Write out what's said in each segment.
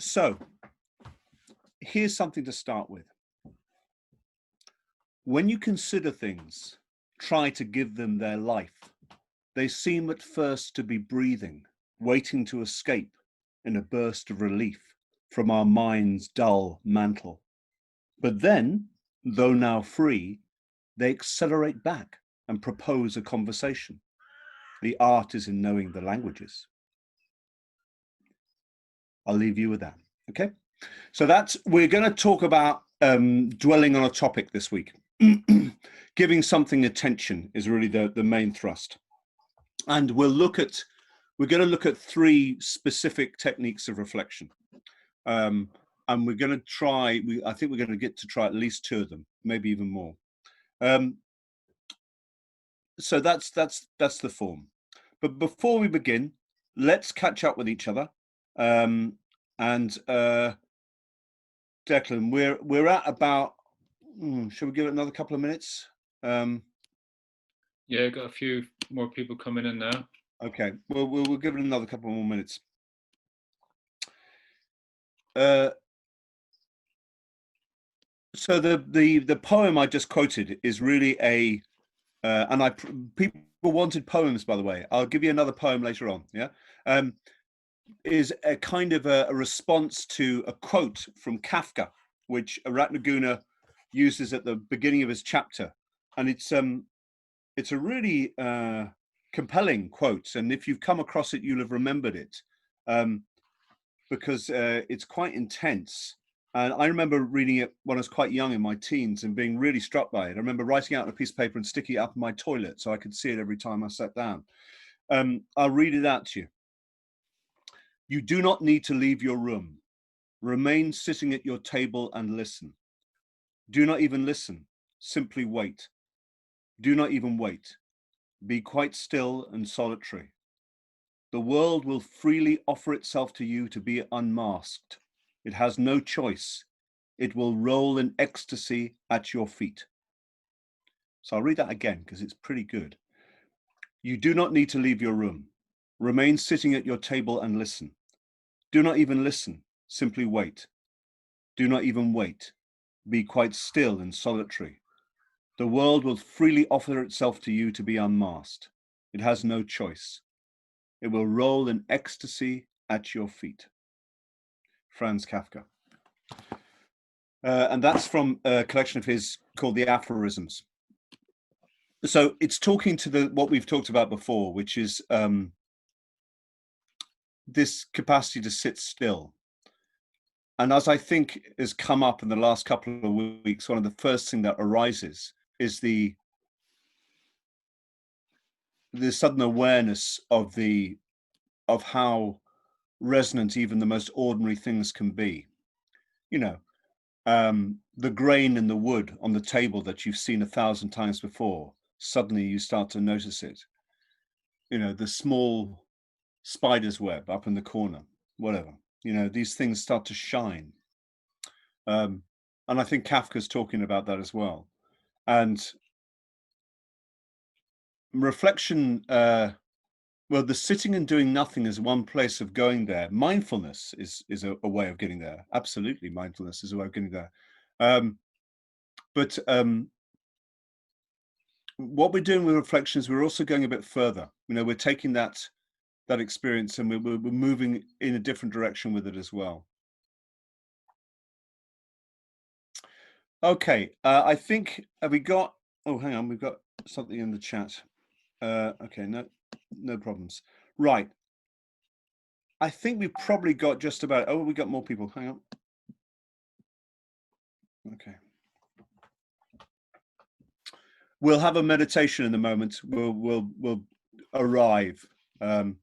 So here's something to start with. When you consider things, try to give them their life. They seem at first to be breathing, waiting to escape in a burst of relief from our mind's dull mantle. But then, though now free, they accelerate back and propose a conversation. The art is in knowing the languages. I'll leave you with that. Okay. So we're going to talk about dwelling on a topic this week. Giving something attention is really the main thrust. And we're going to look at three specific techniques of reflection. And we're going to try, I think we're going to get to try at least two of them, maybe even more. So that's the form. But before we begin, let's catch up with each other. Declan, we're at about, should we give it another couple of minutes? Yeah, got a few more people coming in now. Okay, well, we'll give it another couple more minutes. So the poem I just quoted is really people wanted poems, by the way. I'll give you another poem later on. Yeah, is a kind of a response to a quote from Kafka, which Ratnaguna uses at the beginning of his chapter, and it's a really compelling quote. And if you've come across it, you'll have remembered it, because it's quite intense. And I remember reading it when I was quite young in my teens and being really struck by it. I remember writing out on a piece of paper and sticking it up in my toilet so I could see it every time I sat down. I'll read it out to you. You do not need to leave your room. Remain sitting at your table and listen. Do not even listen. Simply wait. Do not even wait. Be quite still and solitary. The world will freely offer itself to you to be unmasked. It has no choice. It will roll in ecstasy at your feet. So I'll read that again because it's pretty good. You do not need to leave your room. Remain sitting at your table and listen. Do not even listen. Simply wait. Do not even wait. Be quite still and solitary. The world will freely offer itself to you to be unmasked. It has no choice. It will roll in ecstasy at your feet. Franz Kafka. And that's from a collection of his called the Aphorisms. So it's talking to what we've talked about before, which is this capacity to sit still. And as I think has come up in the last couple of weeks, one of the first things that arises is the sudden awareness of how resonant even the most ordinary things can be. You know, the grain in the wood on the table that you've seen 1,000 times before, suddenly you start to notice it. You know, the small spider's web up in the corner, whatever. You know, these things start to shine. And I think Kafka's talking about that as well. And reflection, well, the sitting and doing nothing is one place of going there. Mindfulness is a way of getting there. Absolutely, mindfulness is a way of getting there. But what we're doing with reflections, we're also going a bit further. You know, we're taking that experience and we're moving in a different direction with it as well. Okay, I think we got. Oh, hang on, we've got something in the chat. Okay, no problems. Right. I think we probably got just about. Oh, we got more people. Hang on. Okay. We'll have a meditation in a moment. We'll arrive. I'm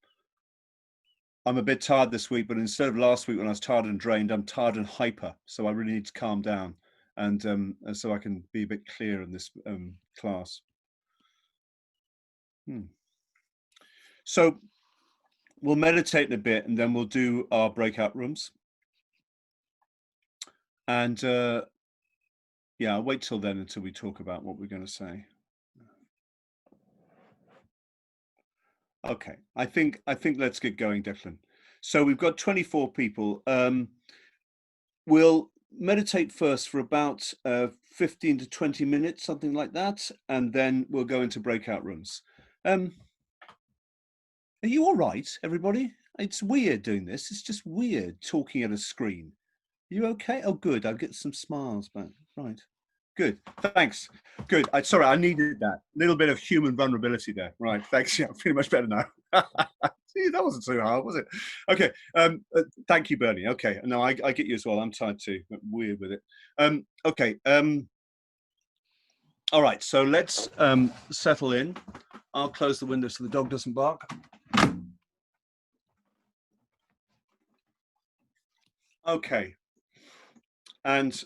a bit tired this week, but instead of last week when I was tired and drained, I'm tired and hyper. So I really need to calm down, and so I can be a bit clear in this class. So we'll meditate in a bit, and then we'll do our breakout rooms. And yeah, I'll wait till then until we talk about what we're going to say. Okay, I think let's get going, Declan. So we've got 24 people. We'll meditate first for about 15 to 20 minutes, something like that, and then we'll go into breakout rooms. Are you all right, everybody? It's weird doing this. It's just weird talking at a screen. Are you okay? Oh, good. I'll get some smiles back. Right. Good. Thanks. Good. Sorry, I needed that little bit of human vulnerability there. Right. Thanks. Yeah, I'm feeling much better now. See, that wasn't too hard, was it? Okay. Thank you, Bernie. Okay. No, I get you as well. I'm tired too. But weird with it. Okay. All right. So let's settle in. I'll close the window so the dog doesn't bark. Okay. And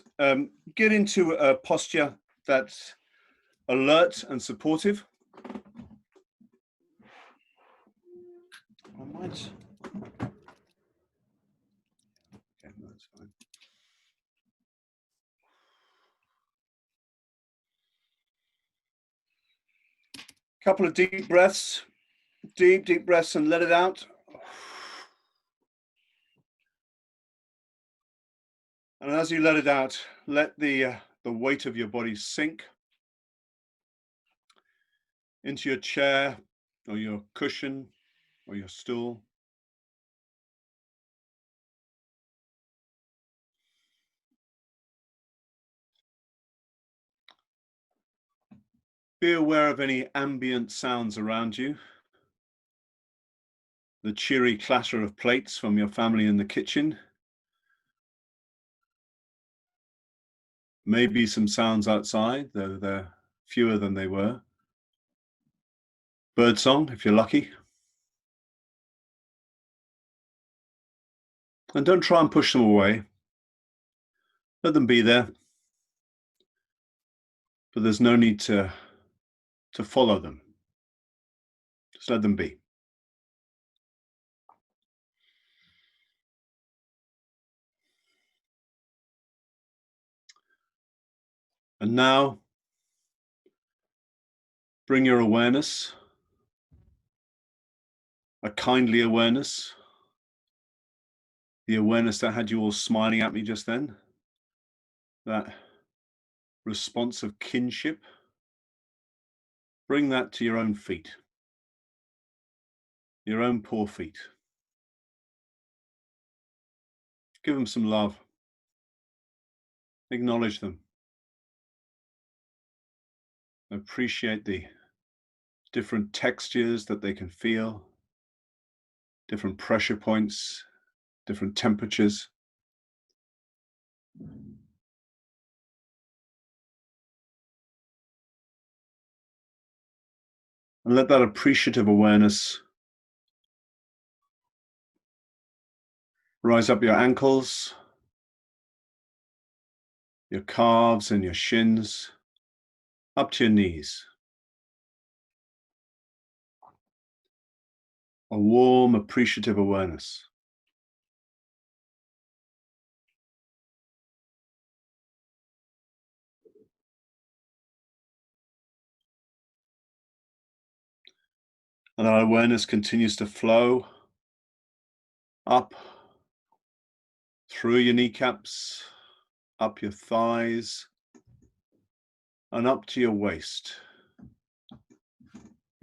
get into a posture that's alert and supportive. I might. Okay, no, that's fine. Couple of deep breaths, deep breaths, and let it out. And as you let it out, let the weight of your body sink into your chair or your cushion or your stool. Be aware of any ambient sounds around you. The cheery clatter of plates from your family in the kitchen. Maybe some sounds outside, though they're fewer than they were. Birdsong, if you're lucky. And don't try and push them away. Let them be there. But there's no need to follow them. Just let them be. And now, bring your awareness, a kindly awareness, the awareness that had you all smiling at me just then, that response of kinship. Bring that to your own feet, your own poor feet. Give them some love. Acknowledge them. Appreciate the different textures that they can feel, different pressure points, different temperatures. And let that appreciative awareness rise up your ankles, your calves and your shins, up to your knees. A warm, appreciative awareness. And that awareness continues to flow up through your kneecaps, up your thighs, and up to your waist,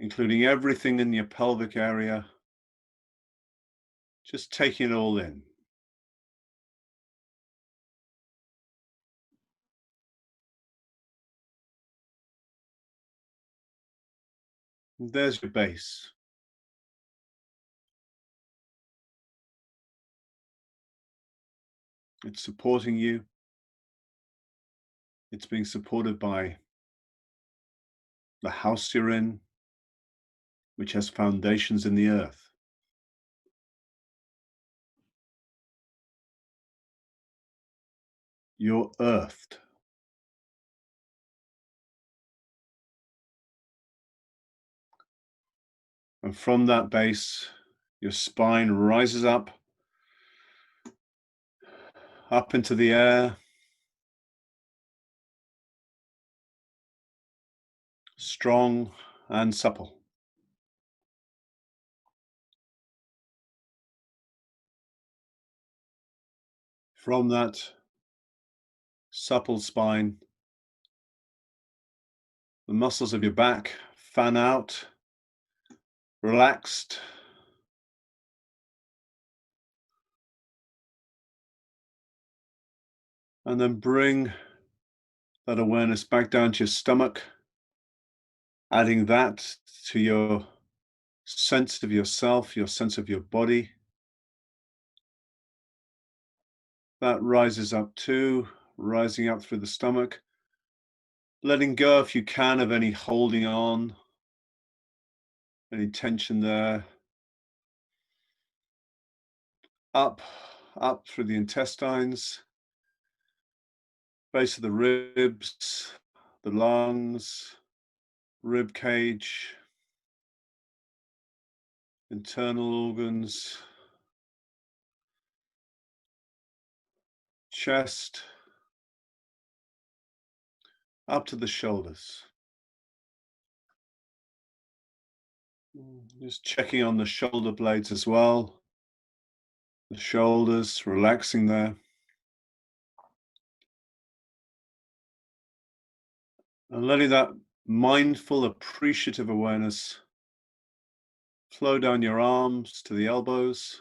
including everything in your pelvic area, just taking it all in. And there's your base. It's supporting you. It's being supported by the house you're in, which has foundations in the earth. You're earthed. And from that base, your spine rises up into the air, strong and supple. From that supple spine, the muscles of your back fan out, relaxed. And then bring that awareness back down to your stomach, adding that to your sense of yourself, your sense of your body. That rises up too, rising up through the stomach, letting go if you can of any holding on, any tension there. Up through the intestines, base of the ribs, the lungs, rib cage, internal organs, chest, up to the shoulders. Just checking on the shoulder blades as well. The shoulders, relaxing there. And letting that mindful, appreciative awareness flow down your arms to the elbows,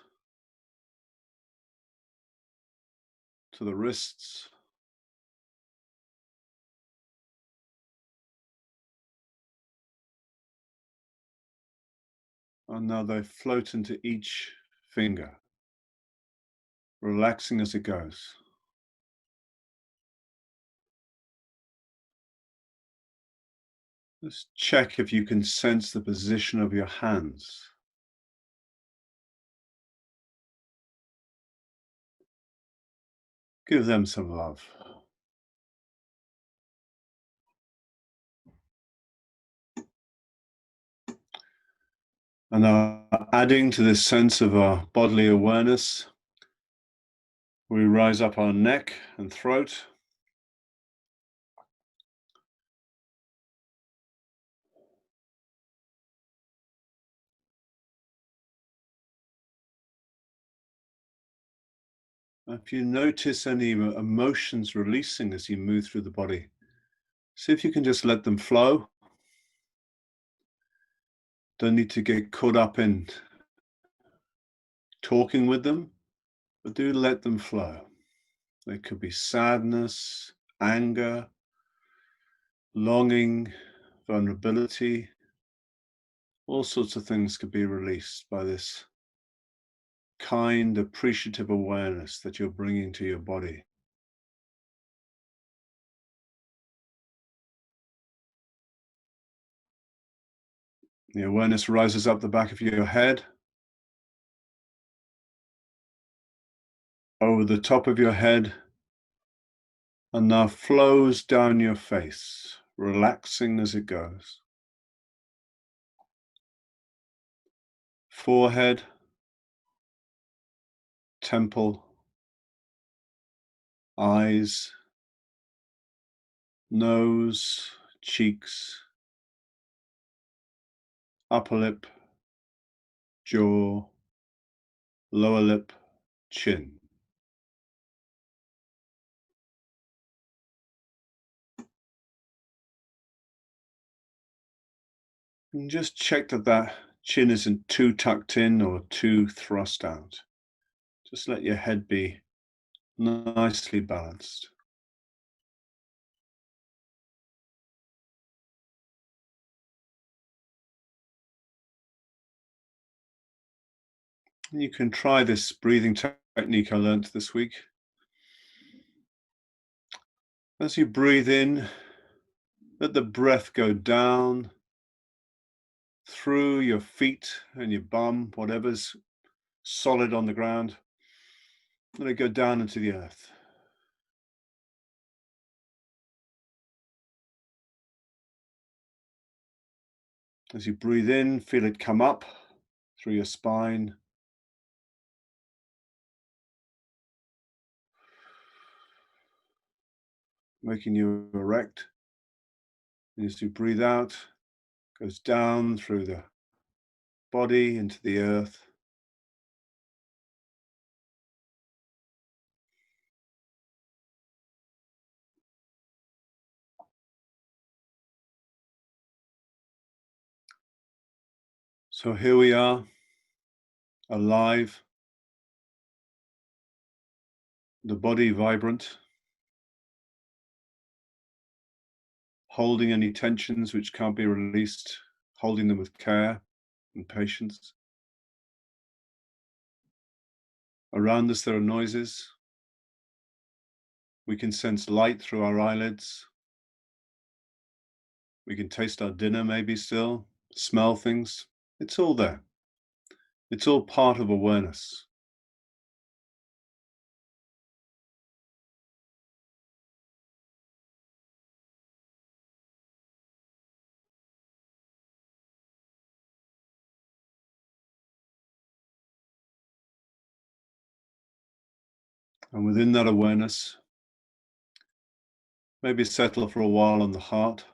to the wrists. And now they float into each finger, relaxing as it goes. Just check if you can sense the position of your hands. Give them some love. And now adding to this sense of our bodily awareness, we rise up our neck and throat. If you notice any emotions releasing as you move through the body, see if you can just let them flow. Don't need to get caught up in talking with them, but do let them flow. They could be sadness, anger, longing, vulnerability. All sorts of things could be released by this kind, appreciative awareness that you're bringing to your body. The awareness rises up the back of your head, over the top of your head, and now flows down your face, relaxing as it goes. Forehead, temple, eyes, nose, cheeks, upper lip, jaw, lower lip, chin. And just check that that chin isn't too tucked in or too thrust out. Just let your head be nicely balanced. And you can try this breathing technique I learned this week. As you breathe in, let the breath go down through your feet and your bum, whatever's solid on the ground. Let it go down into the earth. As you breathe in, feel it come up through your spine. Making you erect. And as you breathe out, it goes down through the body into the earth. So here we are, alive, the body vibrant, holding any tensions which can't be released, holding them with care and patience. Around us there are noises. We can sense light through our eyelids. We can taste our dinner maybe still, smell things. It's all there. It's all part of awareness. And within that awareness, maybe settle for a while on the heart.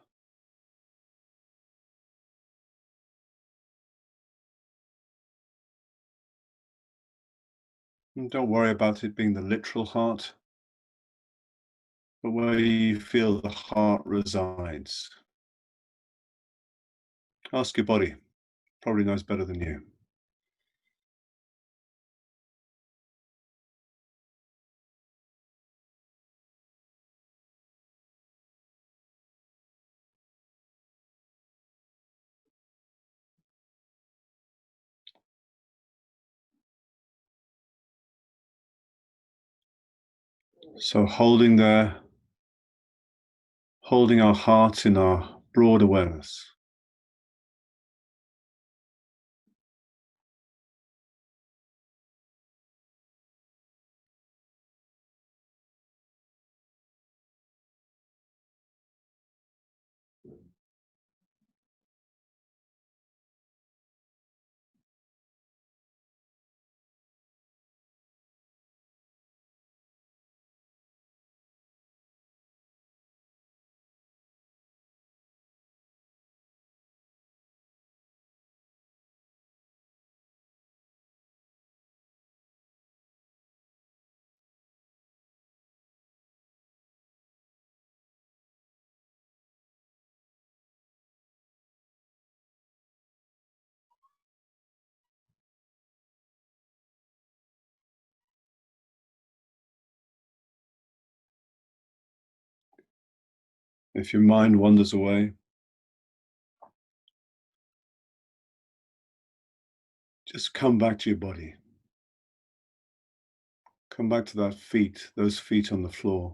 And don't worry about it being the literal heart, but where you feel the heart resides. Ask your body, probably knows better than you. So holding there, holding our heart in our broad awareness. If your mind wanders away, just come back to your body. Come back to that feet, those feet on the floor.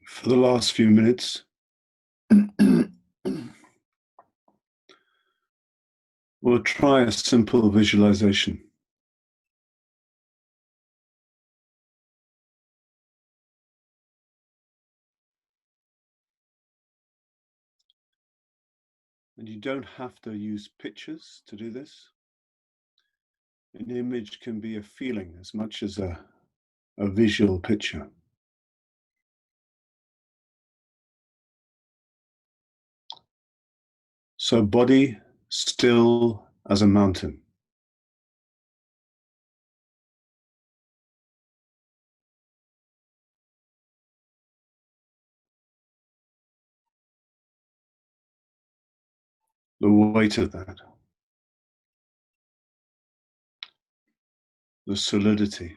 For the last few minutes, we'll try a simple visualization. And you don't have to use pictures to do this. An image can be a feeling as much as a visual picture. So body still as a mountain. The weight of that, the solidity,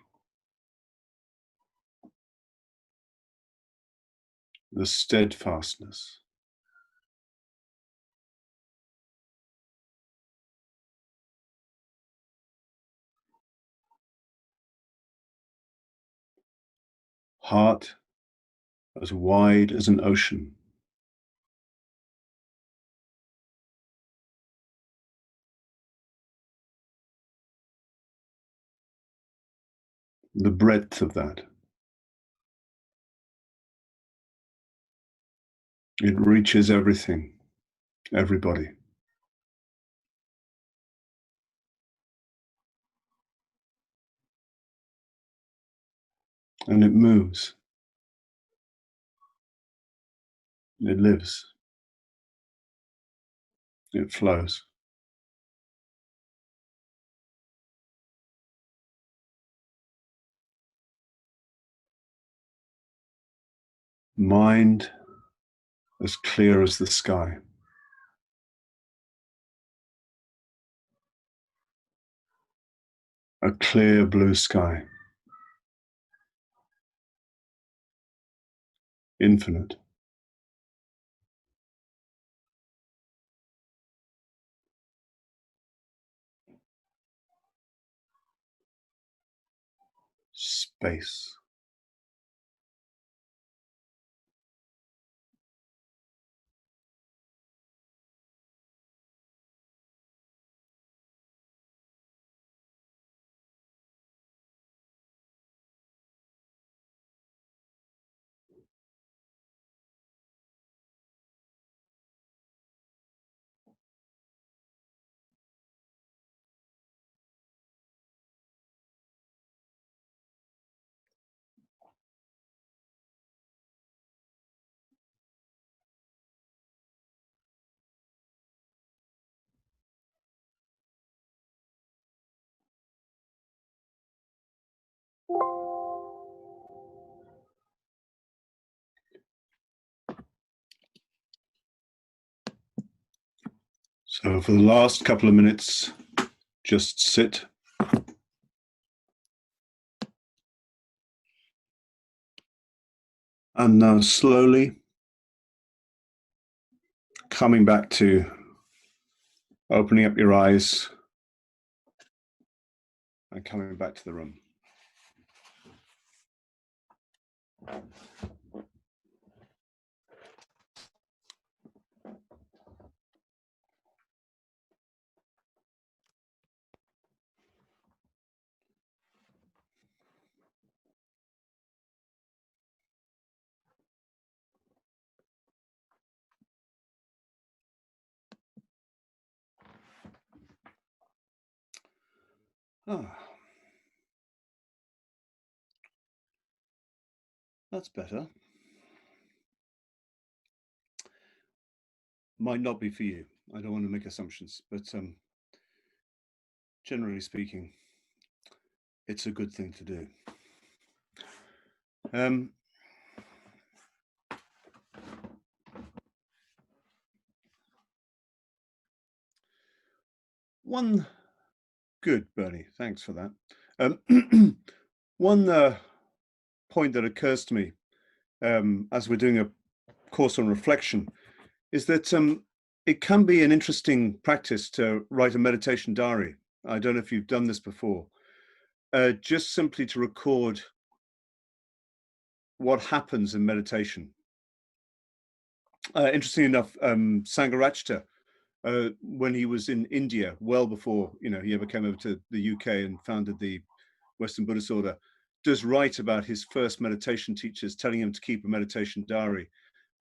the steadfastness, heart as wide as an ocean, the breadth of that. It reaches everything, everybody. And it moves. It lives. It flows. Mind as clear as the sky. A clear blue sky. Infinite. Space. So for the last couple of minutes, just sit. And now slowly coming back to opening up your eyes and coming back to the room. That's better. Might not be for you. I don't want to make assumptions, but generally speaking, it's a good thing to do. One good, Bernie. Thanks for that. One point that occurs to me as we're doing a course on reflection is that it can be an interesting practice to write a meditation diary. I don't know if you've done this before. Just simply to record what happens in meditation. Interesting enough, Sangharakshita, when he was in India, well before he ever came over to the UK and founded the Western Buddhist Order, does write about his first meditation teachers telling him to keep a meditation diary.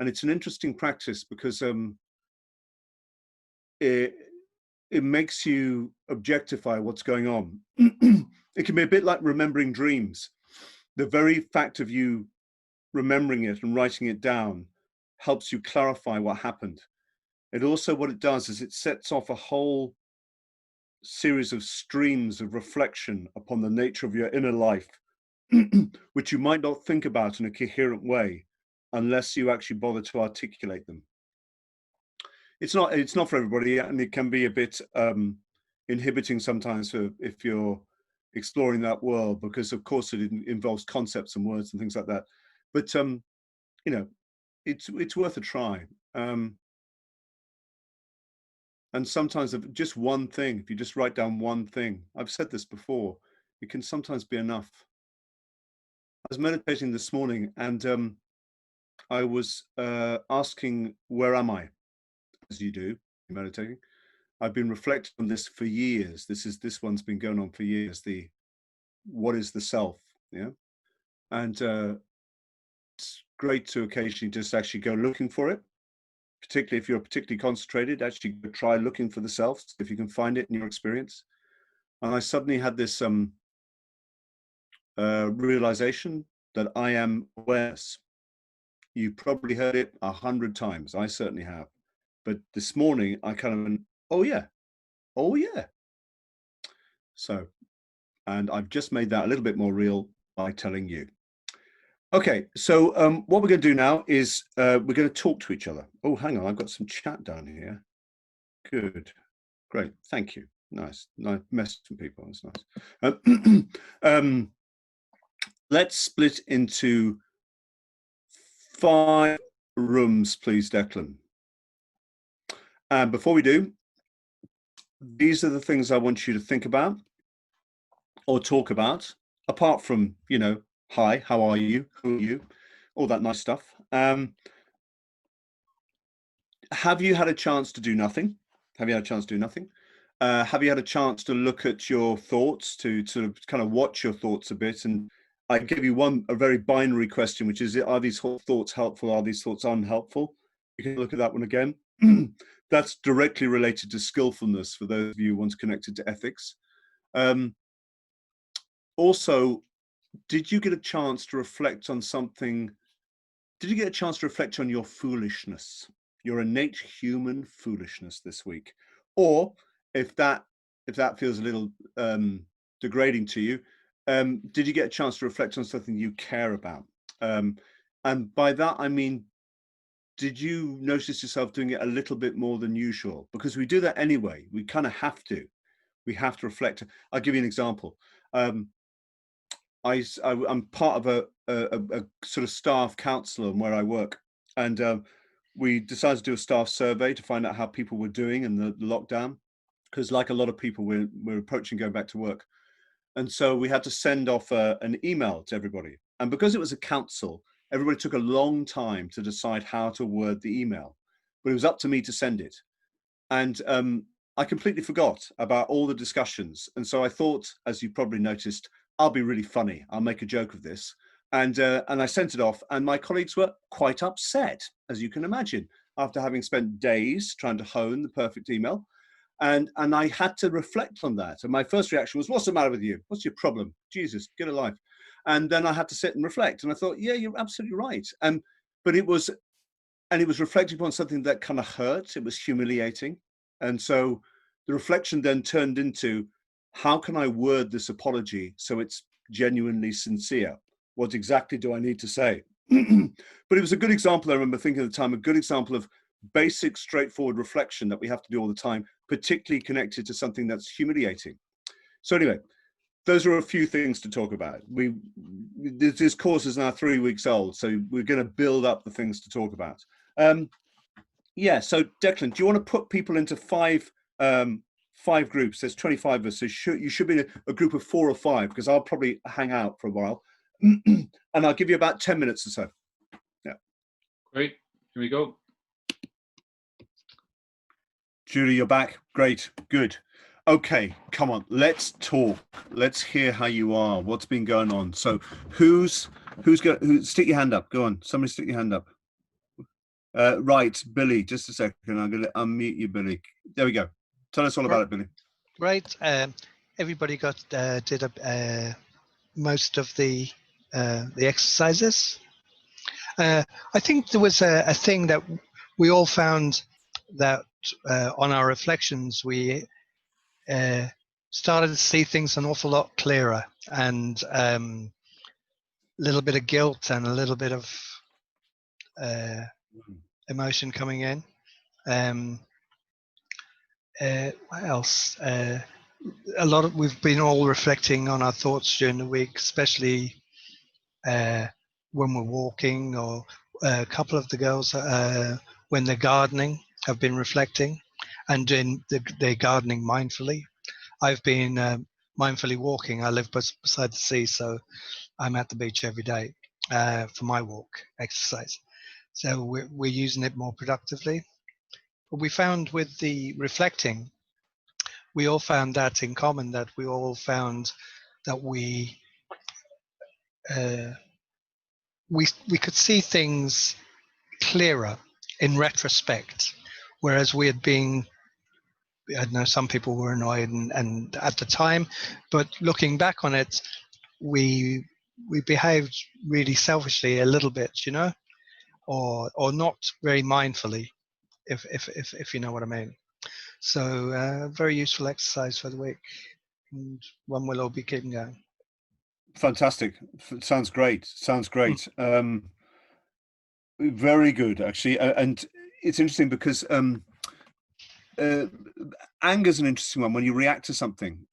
And it's an interesting practice because it makes you objectify what's going on. It can be a bit like remembering dreams. The very fact of you remembering it and writing it down helps you clarify what happened. It also, what it does is it sets off a whole series of streams of reflection upon the nature of your inner life, which you might not think about in a coherent way unless you actually bother to articulate them. It's not for everybody, and it can be a bit inhibiting sometimes if you're exploring that world, because of course it involves concepts and words and things like that. But you know, it's worth a try. And sometimes just one thing, if you just write down one thing, I've said this before, it can sometimes be enough. I was meditating this morning, and I was asking, where am I? As you do, meditating. I've been reflecting on this for years. This one's been going on for years. What is the self? Yeah, and it's great to occasionally just actually go looking for it. Particularly if you're particularly concentrated, actually try looking for the self, if you can find it in your experience. And I suddenly had this realization that I am awareness. You probably heard it 100 times. I certainly have. But this morning I kind of went, oh yeah. So, and I've just made that a little bit more real by telling you. Okay, so what we're going to do now is we're going to talk to each other. Oh, hang on, I've got some chat down here. Good, great, thank you. Nice message from people. That's nice. Let's split into 5 rooms, please, Declan. And before we do, these are the things I want you to think about or talk about, apart from, you know, hi, how are you, who are you, all that nice stuff. Have you had a chance to do nothing? Have you had a chance to do nothing? Have you had a chance to look at your thoughts, to sort of kind of watch your thoughts a bit? And I give you a very binary question, which is, are these thoughts helpful? Are these thoughts unhelpful? You can look at that one again. That's directly related to skillfulness for those of you who want connected to ethics. Also, did you get a chance to reflect on something? Did you get a chance to reflect on your foolishness, your innate human foolishness this week? Or if that feels a little degrading to you, did you get a chance to reflect on something you care about? And by that, I mean, did you notice yourself doing it a little bit more than usual? Because we do that anyway. We kind of have to. We have to reflect. I'll give you an example. I'm part of a sort of staff council where I work, and we decided to do a staff survey to find out how people were doing in the lockdown, because like a lot of people, we're approaching going back to work, and so we had to send off an email to everybody. And because it was a council, everybody took a long time to decide how to word the email, but it was up to me to send it. And I completely forgot about all the discussions. And so I thought, as you probably noticed, I'll be really funny. I'll make a joke of this. And I sent it off, and my colleagues were quite upset, as you can imagine, after having spent days trying to hone the perfect email. And I had to reflect on that. And my first reaction was, what's the matter with you? What's your problem? Jesus, get a life. And then I had to sit and reflect. And I thought, yeah, you're absolutely right. But it was reflecting upon something that kind of hurt. It was humiliating. And so the reflection then turned into, how can I word this apology so it's genuinely sincere? What exactly do I need to say? But it was a good example, I remember thinking at the time, a good example of basic, straightforward reflection that we have to do all the time, particularly connected to something that's humiliating. So anyway, those are a few things to talk about. This course is now 3 weeks old, so we're going to build up the things to talk about. Yeah, so Declan, do you want to put people into five groups? There's 25 of us, so you should be in a group of 4 or 5, because I'll probably hang out for a while. And I'll give you about 10 minutes or so. Yeah. Great, here we go. Julie, you're back. Great, good. Okay, come on, let's talk. Let's hear how you are. What's been going on? So who's going? Stick your hand up. Go on, somebody stick your hand up. Right, Billy, just a second. I'm going to unmute you, Billy. There we go. Tell us all about it, Billy. Right. Everybody did most of the exercises. I think there was a thing that we all found, that on our reflections, we started to see things an awful lot clearer, and a little bit of guilt and a little bit of emotion coming in. What else? We've been all reflecting on our thoughts during the week, especially when we're walking, or a couple of the girls when they're gardening have been reflecting and doing their gardening mindfully. I've been mindfully walking. I live beside the sea, so I'm at the beach every day for my walk exercise. So we're using it more productively. But we found with the reflecting, we all found that in common, that we all found that we could see things clearer in retrospect, whereas we had been, I don't know, some people were annoyed and at the time, but looking back on it, we behaved really selfishly a little bit, you know, or not very mindfully, if you know what I mean. So very useful exercise for the week, and one we'll all be keeping going. Fantastic. Sounds great. Sounds great. Very good, actually. And it's interesting because anger is an interesting one when you react to something,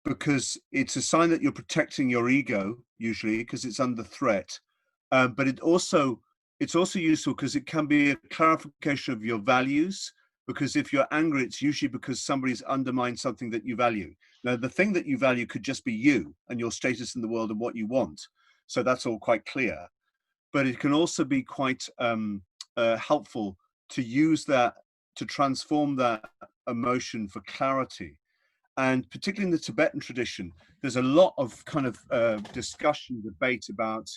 because it's a sign that you're protecting your ego, usually, because it's under threat. But it's also useful because it can be a clarification of your values. Because if you're angry, it's usually because somebody's undermined something that you value. Now, the thing that you value could just be you and your status in the world and what you want. So that's all quite clear. But it can also be quite helpful to use that, to transform that emotion for clarity. And particularly in the Tibetan tradition, there's a lot of kind of discussion, debate about,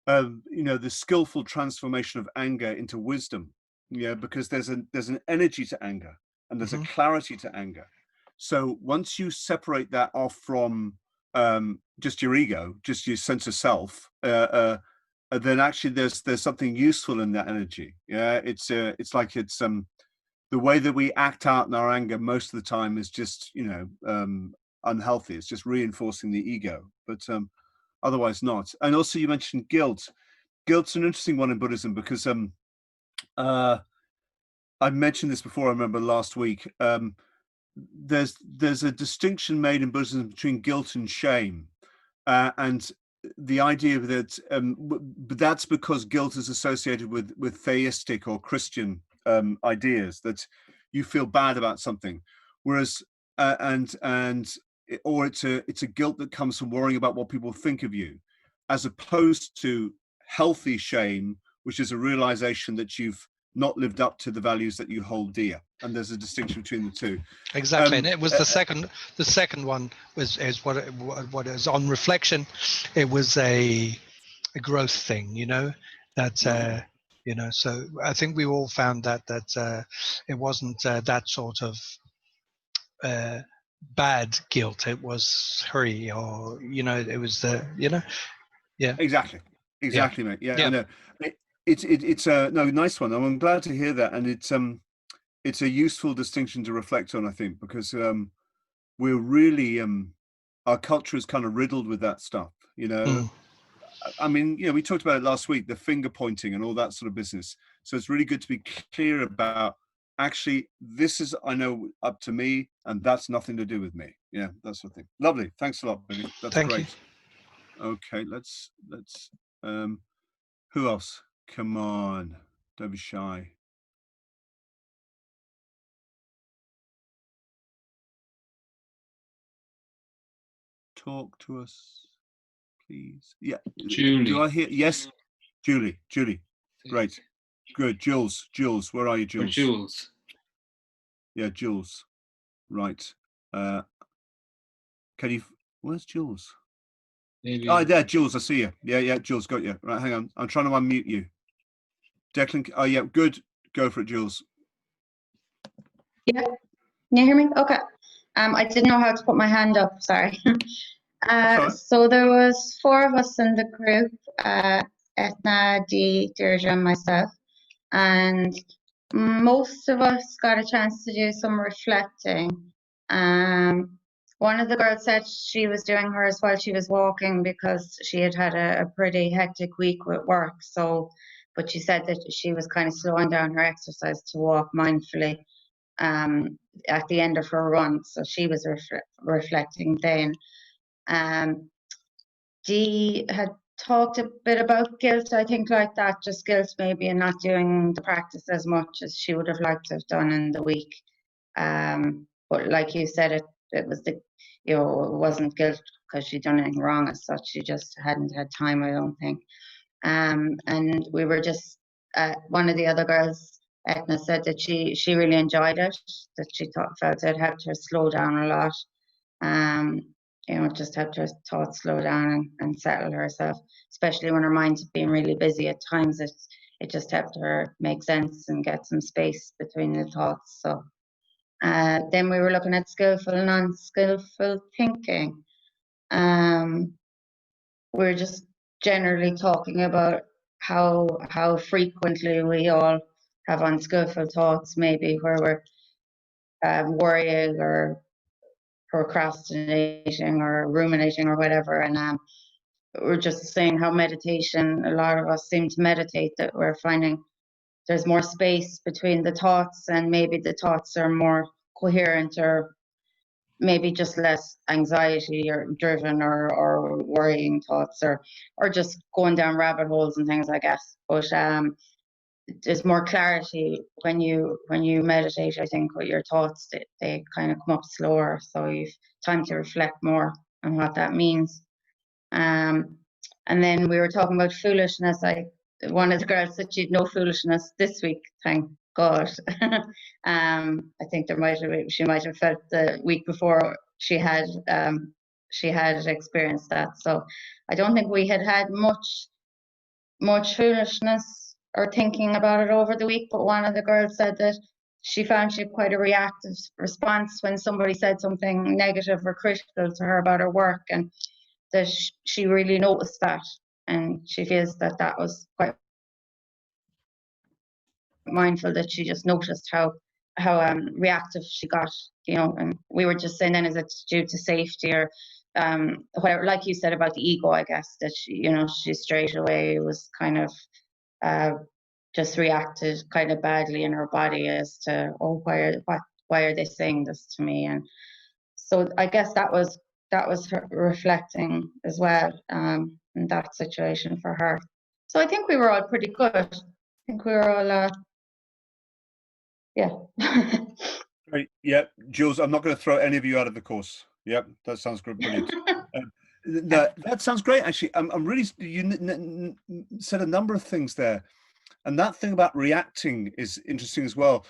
the skillful transformation of anger into wisdom. Yeah, because there's an energy to anger and there's a clarity to anger. So once you separate that off from just your ego, just your sense of self, then actually there's something useful in that energy. Yeah, it's like it's the way that we act out in our anger most of the time is just unhealthy. It's just reinforcing the ego, but otherwise not. And also you mentioned guilt. Guilt's an interesting one in Buddhism because I mentioned this before, I remember last week. There's a distinction made in Buddhism between guilt and shame, and the idea that but that's because guilt is associated with theistic or Christian ideas, that you feel bad about something, whereas or it's a guilt that comes from worrying about what people think of you, as opposed to healthy shame, which is a realization that you've not lived up to the values that you hold dear. And there's a distinction between the two. Exactly, and it was the second one is what is on reflection. It was a growth thing, that So I think we all found that it wasn't that sort of bad guilt. It was hurry, or it was yeah. Exactly, Yeah. mate. Yeah, I know. It's a nice one. I'm glad to hear that, and it's a useful distinction to reflect on, I think, because we're really our culture is kind of riddled with that stuff. I mean, we talked about it last week, the finger pointing and all that sort of business. So it's really good to be clear about, actually, this is, I know, up to me, and that's nothing to do with me. Yeah, that sort of thing. Lovely. Thanks a lot, Billy. That's Thank great. You. Okay, let's who else? Come on, don't be shy. Talk to us, please. Yeah. Julie. Do I hear? Yes, Julie. Great. Good. Jules, where are you, Jules? Jules. Yeah, Jules. Right. Can you? Where's Jules? Maybe. Oh, there, Jules. I see you. Yeah, Jules, got you. Right, hang on. I'm trying to unmute you. Declan. Oh, yeah, good. Go for it, Jules. Yeah. Can you hear me? Okay. I didn't know how to put my hand up. Sorry. So there was 4 of us in the group, Etna, Dee, Deirdre, and myself, and most of us got a chance to do some reflecting. One of the girls said she was doing hers while she was walking because she had had a pretty hectic week with work. So, but she said that she was kind of slowing down her exercise to walk mindfully at the end of her run. So she was reflecting then. Dee had talked a bit about guilt, I think, like that, just guilt maybe in not doing the practice as much as she would have liked to have done in the week. But like you said, it was the, it wasn't guilt because she'd done anything wrong as such. She just hadn't had time, I don't think. And we were just, one of the other girls, Etna, said that she really enjoyed it, that she felt it helped her slow down a lot. Just helped her thoughts slow down and settle herself, especially when her mind's been really busy at times. It just helped her make sense and get some space between the thoughts. So then we were looking at skillful and non-skillful thinking. We're just generally talking about how frequently we all have unskillful thoughts, maybe where we're worrying or procrastinating or ruminating or whatever. And we're just saying how meditation, a lot of us seem to meditate, that we're finding there's more space between the thoughts, and maybe the thoughts are more coherent, or maybe just less anxiety or driven or worrying thoughts, or just going down rabbit holes and things, I guess. But there's more clarity when you meditate, I think, with your thoughts. They kind of come up slower, so you've time to reflect more on what that means. And then we were talking about foolishness. One of the girls said she'd no foolishness this week, thank God. I think she might have felt the week before she had experienced that. So I don't think we had much foolishness or thinking about it over the week. But one of the girls said that she found she had quite a reactive response when somebody said something negative or critical to her about her work, and that she really noticed that, and she feels that was quite mindful, that she just noticed how reactive she got, and we were just saying then, is it due to safety or whatever, like you said about the ego, I guess, that she straight away was kind of just reacted kind of badly in her body as to, oh, why are they saying this to me? And so I guess that was her reflecting as well, in that situation for her. So I think we were all pretty good. I think we were all yeah. Great. Yeah, Jules, I'm not going to throw any of you out of the course. Yep, that sounds good. Brilliant. That sounds great, actually. I'm really, you said a number of things there, and that thing about reacting is interesting as well.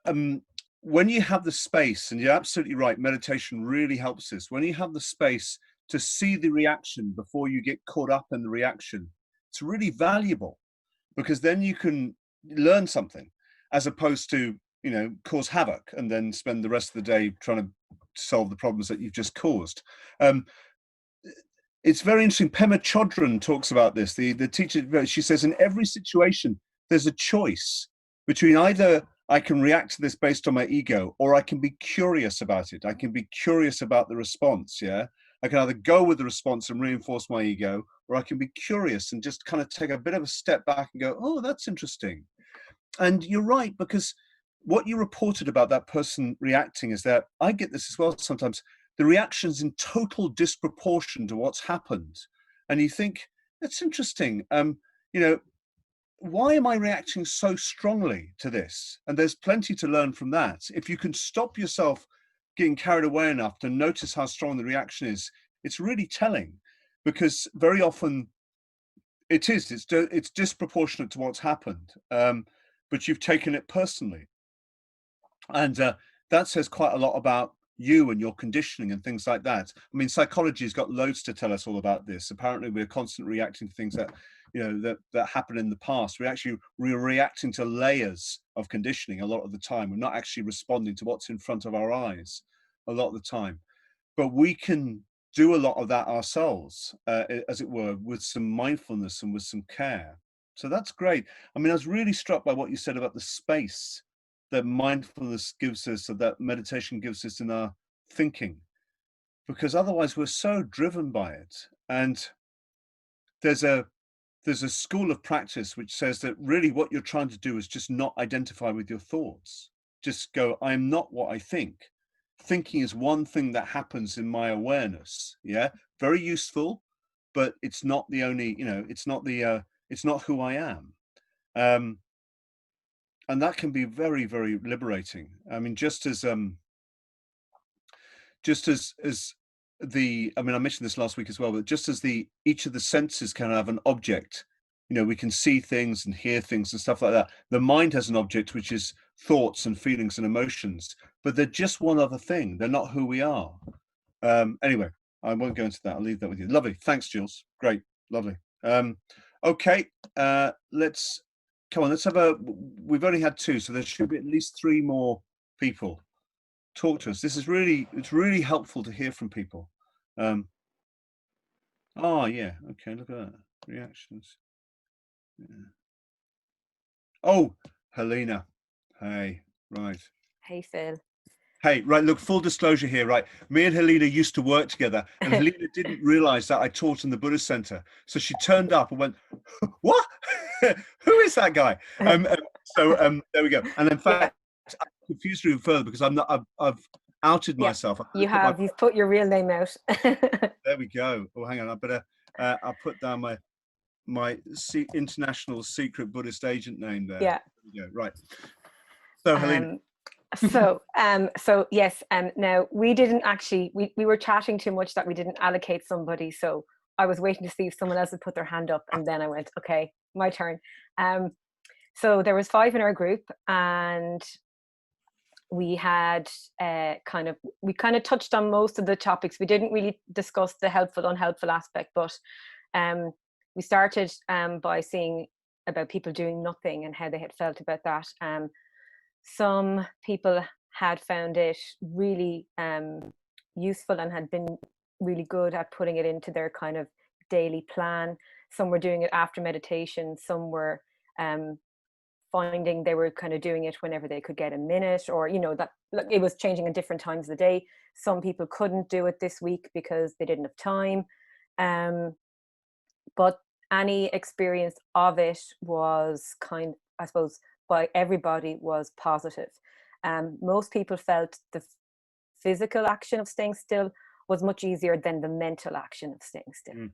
When you have the space, and you're absolutely right, meditation really helps us. When you have the space to see the reaction before you get caught up in the reaction, it's really valuable, because then you can learn something, as opposed to, cause havoc and then spend the rest of the day trying to solve the problems that you've just caused. It's very interesting. Pema Chodron talks about this. The teacher, she says, in every situation, there's a choice between either I can react to this based on my ego, or I can be curious about it. I can be curious about the response. Yeah, I can either go with the response and reinforce my ego, or I can be curious and just kind of take a bit of a step back and go, oh, that's interesting. And you're right, because what you reported about that person reacting is that, I get this as well sometimes, the reaction's in total disproportion to what's happened. And you think, that's interesting. Why am I reacting so strongly to this? And there's plenty to learn from that. If you can stop yourself getting carried away enough to notice how strong the reaction is, it's really telling, because very often it's disproportionate to what's happened, but you've taken it personally. And that says quite a lot about you and your conditioning and things like that. I mean, psychology's got loads to tell us all about this. Apparently, we're constantly reacting to things that that happened in the past. We're reacting to layers of conditioning a lot of the time. We're not actually responding to what's in front of our eyes a lot of the time. But we can do a lot of that ourselves, as it were, with some mindfulness and with some care. So that's great. I mean, I was really struck by what you said about the space that mindfulness gives us, or that meditation gives us in our thinking, because otherwise we're so driven by it. And there's a school of practice which says that really what you're trying to do is just not identify with your thoughts. Just go, I'm not what I think. Thinking is one thing that happens in my awareness. Yeah, very useful, but it's not the only, it's not who I am. And that can be very, very liberating. I mean, just as I mentioned this last week as well, but just as each of the senses can have an object, we can see things and hear things and stuff like that. The mind has an object, which is thoughts and feelings and emotions, but they're just one other thing. They're not who we are. Anyway, I won't go into that. I'll leave that with you. Lovely. Thanks, Jules. Great. Lovely. Okay. Let's have we've only had 2, so there should be at least 3 more people talk to us. It's really helpful to hear from people. Oh yeah, okay, look at that. Reactions. Yeah. Oh, Helena. Hey, right. Hey, Phil. Hey, right, look, full disclosure here, right? Me and Helena used to work together, and Helena didn't realize that I taught in the Buddhist Centre. So she turned up and went, what? Who is that guy? So there we go. And in fact, I confused her even further because I've outed myself. You've put your real name out. There we go. Oh, hang on, I better, I'll put down my international secret Buddhist agent name there. Yeah. There we go. Right. So Helena. So yes, now we didn't actually, we were chatting too much that we didn't allocate somebody, so I was waiting to see if someone else would put their hand up, and then I went, okay, my turn. So there was 5 in our group, and we had kind of touched on most of the topics. We didn't really discuss the helpful, unhelpful aspect, but we started by seeing about people doing nothing and how they had felt about that. Some people had found it really useful and had been really good at putting it into their kind of daily plan. Some were doing it after meditation. Some were finding they were kind of doing it whenever they could get a minute, or that it was changing at different times of the day. Some people couldn't do it this week because they didn't have time. But any experience of it was I suppose, by everybody was positive. Most people felt the physical action of staying still was much easier than the mental action of staying still.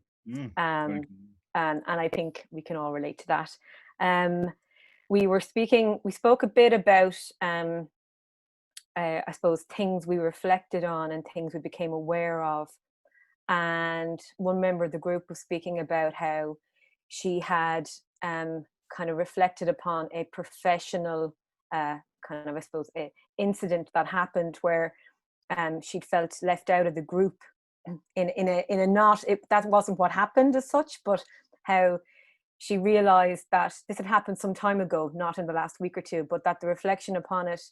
And I think we can all relate to that. We spoke a bit about, I suppose, things we reflected on and things we became aware of. And one member of the group was speaking about how she had kind of reflected upon a professional kind of, I suppose, incident that happened where she'd felt left out of the group in a not, that wasn't what happened as such, but how she realized that this had happened some time ago, not in the last week or 2, but that the reflection upon it,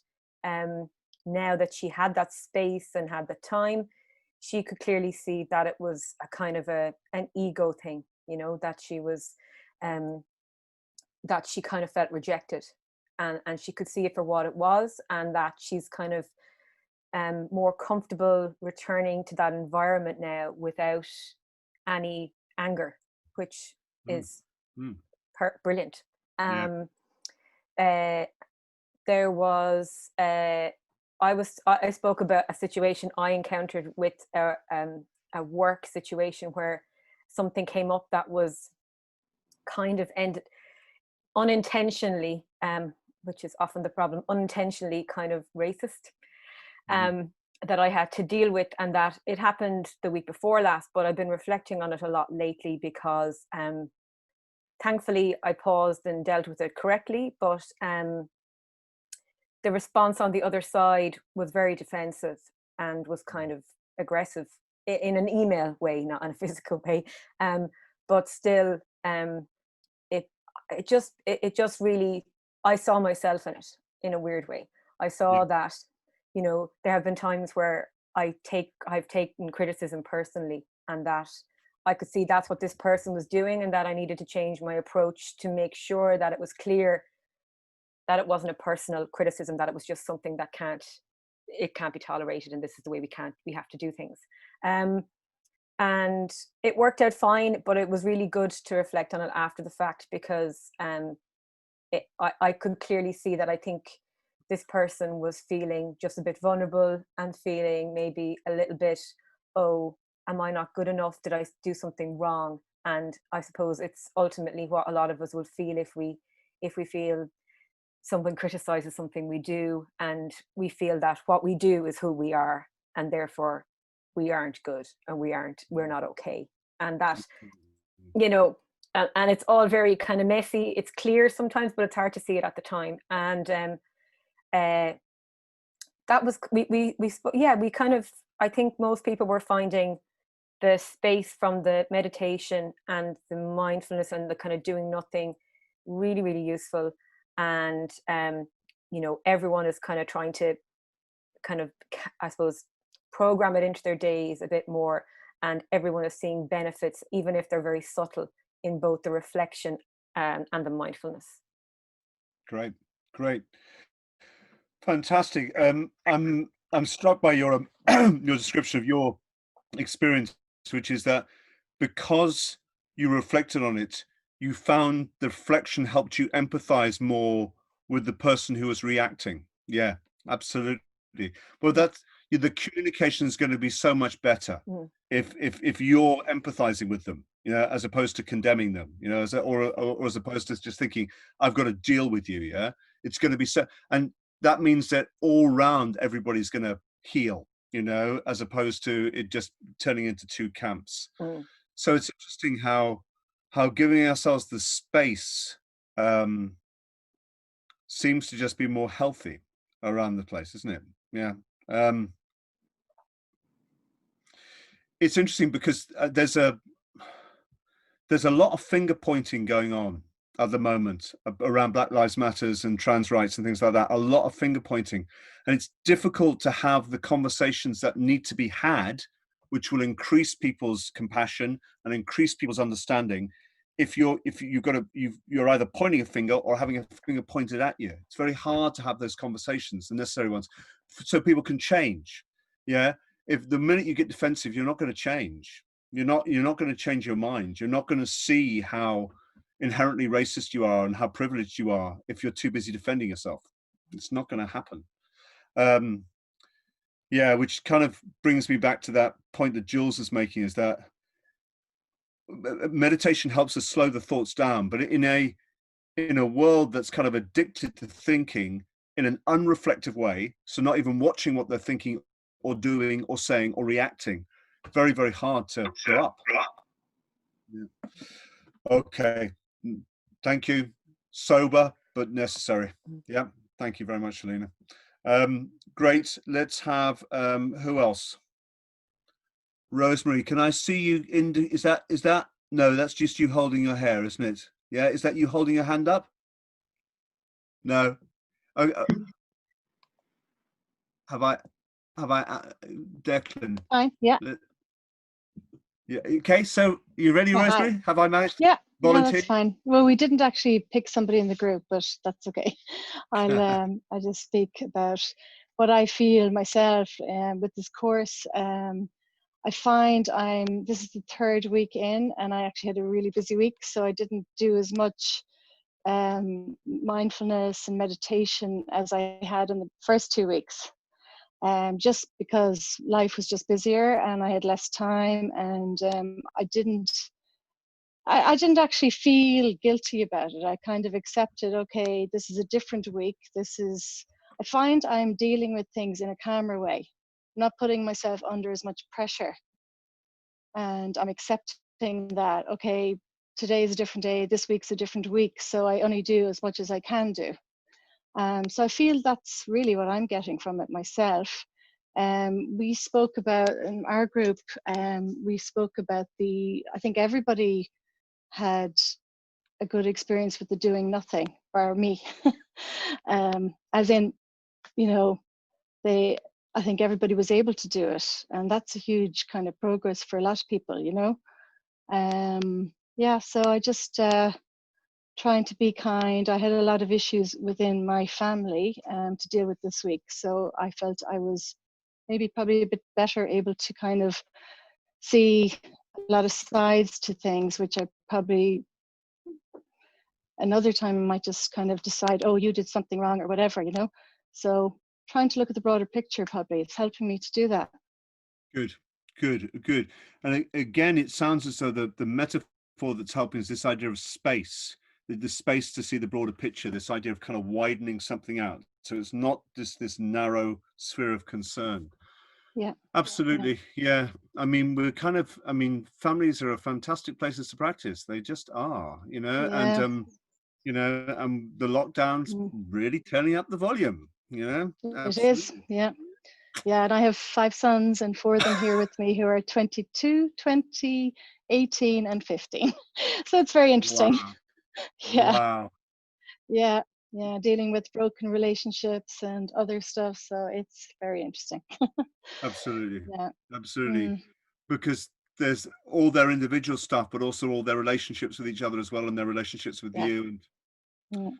now that she had that space and had the time, she could clearly see that it was a kind of an ego thing, that she was that she kind of felt rejected, and she could see it for what it was, and that she's kind of more comfortable returning to that environment now without any anger, which is brilliant. There was I spoke about a situation I encountered with a work situation where something came up that was kind of ended unintentionally, which is often the problem, unintentionally kind of racist, that I had to deal with, and that it happened the week before last, but I've been reflecting on it a lot lately because thankfully I paused and dealt with it correctly, but the response on the other side was very defensive and was kind of aggressive in an email way, not in a physical way, but still it just really, I saw myself in it in a weird way. I saw that, there have been times where I've taken criticism personally, and that I could see that's what this person was doing, and that I needed to change my approach to make sure that it was clear that it wasn't a personal criticism, that it was just something that can't be tolerated, and this is the way we have to do things. And it worked out fine, but it was really good to reflect on it after the fact, because I could clearly see that I think this person was feeling just a bit vulnerable and feeling maybe a little bit, oh, am I not good enough? Did I do something wrong? And I suppose it's ultimately what a lot of us would feel if we feel someone criticizes something we do, and we feel that what we do is who we are, and therefore we aren't good, and we're not okay. And that, you know, and it's all very kind of messy. It's clear sometimes, but it's hard to see it at the time. And that was, we kind of, I think most people were finding the space from the meditation and the mindfulness and the kind of doing nothing really, really useful. And you know, everyone is kind of trying to kind of, I suppose, program it into their days a bit more, and everyone is seeing benefits, even if they're very subtle, in both the reflection and the mindfulness. Great, fantastic. I'm struck by your your description of your experience, which is that because you reflected on it, you found the reflection helped you empathize more with the person who was reacting. Yeah, absolutely. Well, that's, the communication is going to be so much better if you're empathizing with them, you know, as opposed to condemning them, you know, or as opposed to just thinking, I've got to deal with you. Yeah, it's going to be so, and that means that all round everybody's going to heal, you know, as opposed to it just turning into two camps. So it's interesting how giving ourselves the space seems to just be more healthy around the place, isn't it? Yeah. It's interesting because there's a lot of finger pointing going on at the moment around Black Lives Matters and trans rights and things like that. A lot of finger pointing, and it's difficult to have the conversations that need to be had, which will increase people's compassion and increase people's understanding. If you're either pointing a finger or having a finger pointed at you. It's very hard to have those conversations, the necessary ones, so people can change. Yeah. If the minute you get defensive, you're not going to change. You're not going to change your mind. You're not going to see how inherently racist you are and how privileged you are if you're too busy defending yourself. It's not going to happen. Yeah, which kind of brings me back to that point that Jules is making, is that meditation helps us slow the thoughts down, but in a world that's kind of addicted to thinking in an unreflective way, so not even watching what they're thinking or doing or saying or reacting, very, very hard to go up. Yeah. Okay, thank you. Sober but necessary. Yeah, thank you very much, Helena. Great. Let's have who else? Rosemary, can I see you in? Is that no? That's just you holding your hair, isn't it? Yeah, is that you holding your hand up? No. Have I Declan? Fine. Yeah. Yeah. Okay. So you ready, Rosemary? Hi. Have I managed to Yeah. volunteer? Yeah, that's fine. Well, we didn't actually pick somebody in the group, but that's okay. I'll just speak about what I feel myself with this course. I find this is the third week in, and I actually had a really busy week, so I didn't do as much mindfulness and meditation as I had in the first 2 weeks. Just because life was just busier and I had less time, and I didn't actually feel guilty about it. I kind of accepted, okay, this is a different week. I find I'm dealing with things in a calmer way, not putting myself under as much pressure. And I'm accepting that, okay, today is a different day, this week's a different week, so I only do as much as I can do. So I feel that's really what I'm getting from it myself. We spoke about, in our group, we spoke about I think everybody had a good experience with the doing nothing, bar me. As in, you know, I think everybody was able to do it, and that's a huge kind of progress for a lot of people, you know. Yeah, so I just trying to be kind. I had a lot of issues within my family to deal with this week, so I felt I was probably a bit better able to kind of see a lot of sides to things, which I probably another time I might just kind of decide, oh, you did something wrong or whatever, you know. So trying to look at the broader picture probably it's helping me to do that. Good, good. And again, it sounds as though the metaphor that's helping is this idea of space, the space to see the broader picture, this idea of kind of widening something out. So it's not just this narrow sphere of concern. Yeah. Absolutely. Yeah. I mean, families are a fantastic places to practice. They just are, you know, Yeah. and, the lockdown's really turning up the volume, you know. It is. Absolutely. Yeah. Yeah. And I have 5 sons and 4 of them here with me who are 22, 20, 18 and 15. So it's very interesting. Wow. Yeah. Wow. Yeah. Yeah. Dealing with broken relationships and other stuff. So it's very interesting. Absolutely. Yeah. Absolutely. Because there's all their individual stuff, but also all their relationships with each other as well, and their relationships with you. And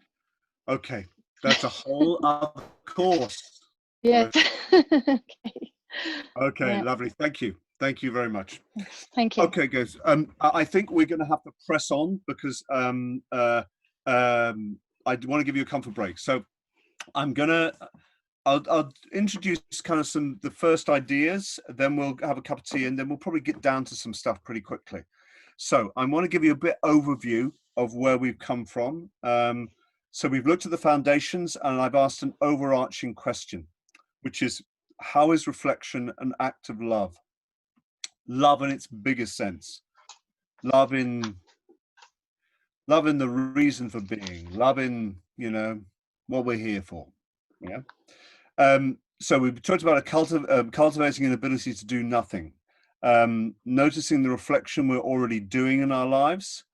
okay, that's a whole other course. Yes. Okay. Okay, Yeah. lovely. Thank you. Thank you very much. Thank you. Okay, guys. I think we're going to have to press on because I want to give you a comfort break. So I'll introduce kind of the first ideas, then we'll have a cup of tea, and then we'll probably get down to some stuff pretty quickly. So I want to give you a bit overview of where we've come from. So we've looked at the foundations, and I've asked an overarching question, which is, how is reflection an act of love? Love in its biggest sense. Love in the reason for being. Love in, what we're here for. Yeah. So we've talked about cultivating an ability to do nothing, noticing the reflection we're already doing in our lives.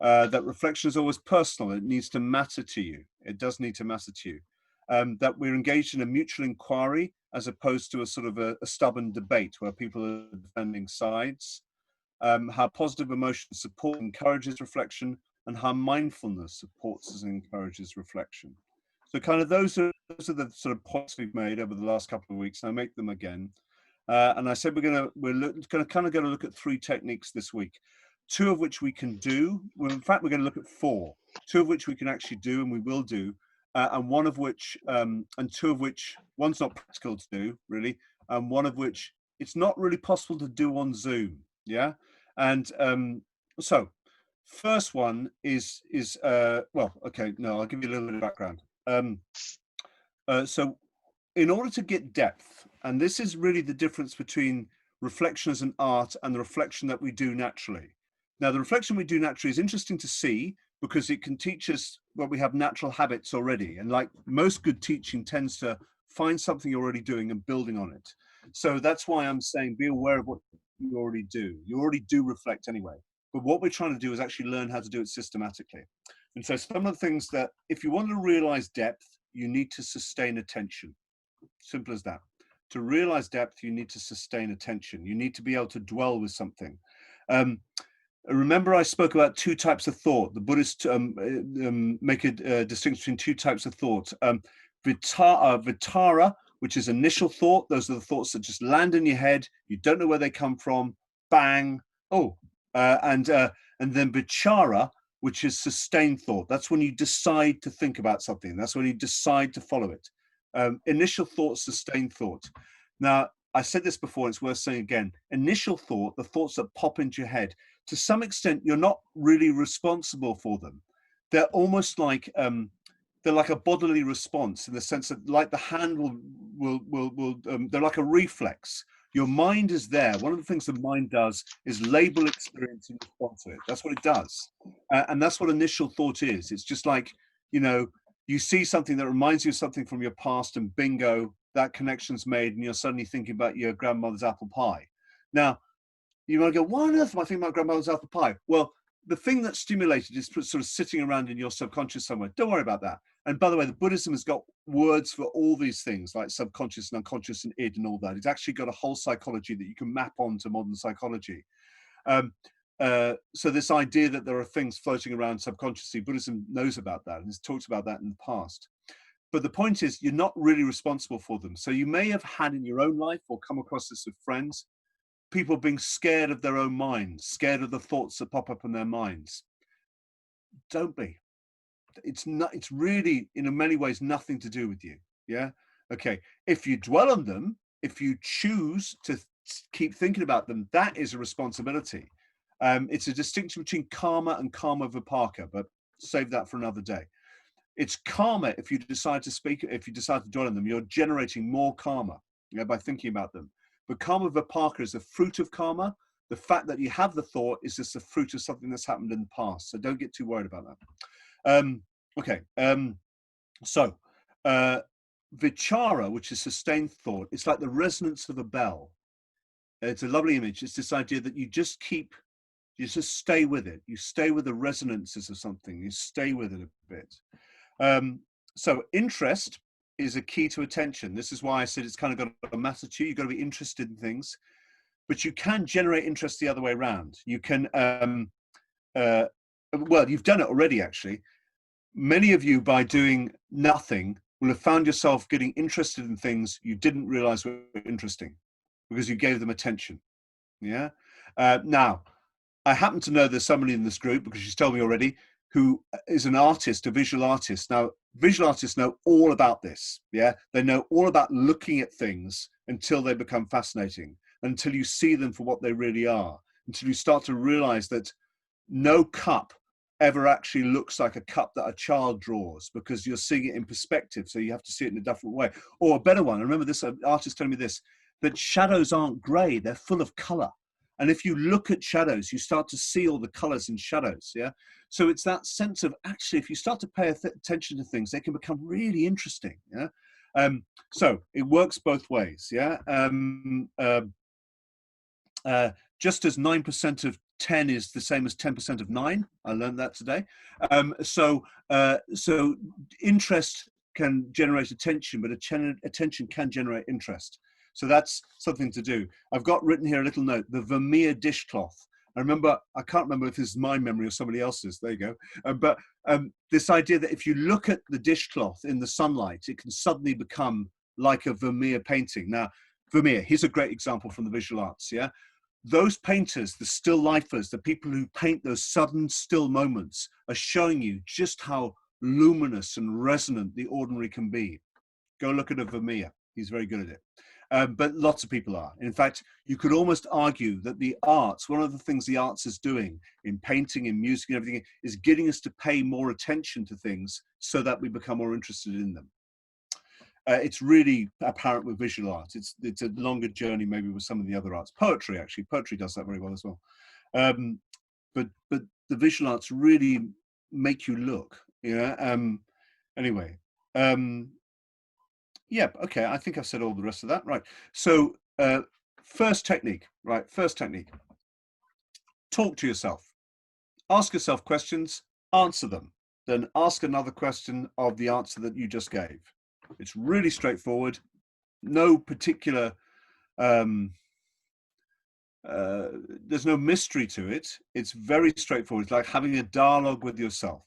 That reflection is always personal. It needs to matter to you. It does need to matter to you. That we're engaged in a mutual inquiry as opposed to a sort of a stubborn debate where people are defending sides. How positive emotion support encourages reflection, and how mindfulness supports and encourages reflection. So kind of those are the sort of points we've made over the last couple of weeks, and I make them again. And I said we're going to kind of look at 3 techniques this week, 2 of which we can do. Well, in fact, we're going to look at 4, 2 of which we can actually do, and we will do, and 2 of which, one's not practical to do really, and 1 of which it's not really possible to do on Zoom. Yeah, and so first one is well, okay, no, I'll give you a little bit of background. So in order to get depth, and this is really the difference between reflection as an art and the reflection that we do naturally. Now, the reflection we do naturally is interesting to see because it can teach us we have natural habits already. And like most good teaching tends to find something you're already doing and building on it. So that's why I'm saying be aware of what you already do. You already do reflect anyway. But what we're trying to do is actually learn how to do it systematically. And so some of the things that, if you want to realize depth, you need to sustain attention. Simple as that. To realize depth, you need to sustain attention. You need to be able to dwell with something. Remember, I spoke about 2 types of thought. The Buddhists make a distinction between 2 types of thought. Vichara, which is initial thought. Those are the thoughts that just land in your head. You don't know where they come from. Bang. And then Vichara, which is sustained thought. That's when you decide to think about something. That's when you decide to follow it. Initial thought, sustained thought. Now, I said this before, it's worth saying again. Initial thought, the thoughts that pop into your head, to some extent, you're not really responsible for them. They're almost like they're like a bodily response in the sense that, like the hand will they're like a reflex. Your mind is there. One of the things the mind does is label experience and respond to it. That's what it does. And that's what initial thought is. It's just like, you see something that reminds you of something from your past and bingo, that connection's made and you're suddenly thinking about your grandmother's apple pie. Now, you might go, why on earth am I thinking about grandmother's apple pie? Well, the thing that's stimulated is sort of sitting around in your subconscious somewhere. Don't worry about that. And by the way, the Buddhism has got words for all these things like subconscious and unconscious and id and all that. It's actually got a whole psychology that you can map onto modern psychology. so this idea that there are things floating around subconsciously, Buddhism knows about that and has talked about that in the past. But the point is, you're not really responsible for them. So you may have had in your own life or come across this with friends, people being scared of their own minds, scared of the thoughts that pop up in their minds. Don't be. It's not, it's really, in many ways, nothing to do with you. Yeah. Okay. If you dwell on them, if you choose to keep thinking about them, that is a responsibility. It's a distinction between karma and karma vipaka, but save that for another day. It's karma if you decide to speak, if you decide to dwell on them, you're generating more karma, you know, by thinking about them. But karma vipaka is the fruit of karma. The fact that you have the thought is just the fruit of something that's happened in the past. So don't get too worried about that. Okay. So Vichara, which is sustained thought, it's like the resonance of a bell. It's a lovely image. It's this idea that you just stay with it. You stay with the resonances of something. You stay with it a bit. So interest is a key to attention. This is why I said it's kind of got a matter to you. You've got to be interested in things, but you can generate interest the other way around. You can, well, you've done it already, actually. Many of you, by doing nothing, will have found yourself getting interested in things you didn't realize were interesting because you gave them attention. Yeah. Now, I happen to know there's somebody in this group, because she's told me already, who is an artist, a visual artist. Now, visual artists know all about this. Yeah, they know all about looking at things until they become fascinating, until you see them for what they really are, until you start to realize that no cup ever actually looks like a cup that a child draws, because you're seeing it in perspective. So you have to see it in a different way. Or a better one, I remember this artist telling me this, that shadows aren't gray, they're full of color. And if you look at shadows, you start to see all the colors in shadows. Yeah. So it's that sense of, actually, if you start to pay attention to things, they can become really interesting. Yeah. So it works both ways. Yeah. Just as 9% of 10 is the same as 10% of 9. I learned that today. So interest can generate attention, but attention can generate interest. So that's something to do. I've got written here a little note, the Vermeer dishcloth. I can't remember if this is my memory or somebody else's, there you go. But this idea that if you look at the dishcloth in the sunlight, it can suddenly become like a Vermeer painting. Now, Vermeer, here's a great example from the visual arts, yeah? Those painters, the still lifers, the people who paint those sudden still moments are showing you just how luminous and resonant the ordinary can be. Go look at a Vermeer, he's very good at it. But lots of people are. In fact, you could almost argue that the arts, one of the things the arts is doing in painting, in music and everything, is getting us to pay more attention to things so that we become more interested in them. It's really apparent with visual art. It's a longer journey maybe with some of the other arts. Poetry, actually, poetry does that very well as well. But the visual arts really make you look. Yeah. Anyway. Yeah, okay, I think I've said all the rest of that. Right, so first technique, talk to yourself. Ask yourself questions, answer them, then ask another question of the answer that you just gave. It's really straightforward, no particular, there's no mystery to it. It's very straightforward. It's like having a dialogue with yourself.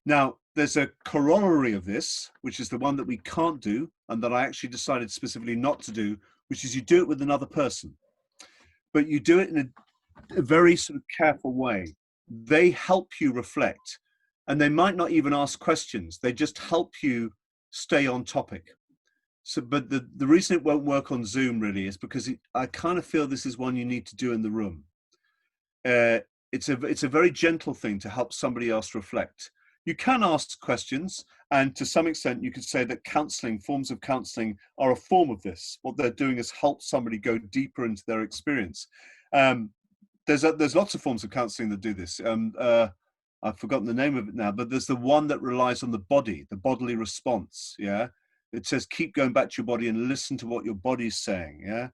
Now, there's a corollary of this, which is the one that we can't do, and that I actually decided specifically not to do, which is you do it with another person. But you do it in a very sort of careful way. They help you reflect, and they might not even ask questions. They just help you stay on topic. So, but the reason it won't work on Zoom really is because I kind of feel this is one you need to do in the room. It's a very gentle thing to help somebody else reflect. You can ask questions, and to some extent you could say that forms of counseling are a form of this. What they're doing is help somebody go deeper into their experience. There's lots of forms of counseling that do this. I've forgotten the name of it now, but there's the one that relies on the bodily response. Yeah, it says keep going back to your body and listen to what your body's saying. Yeah.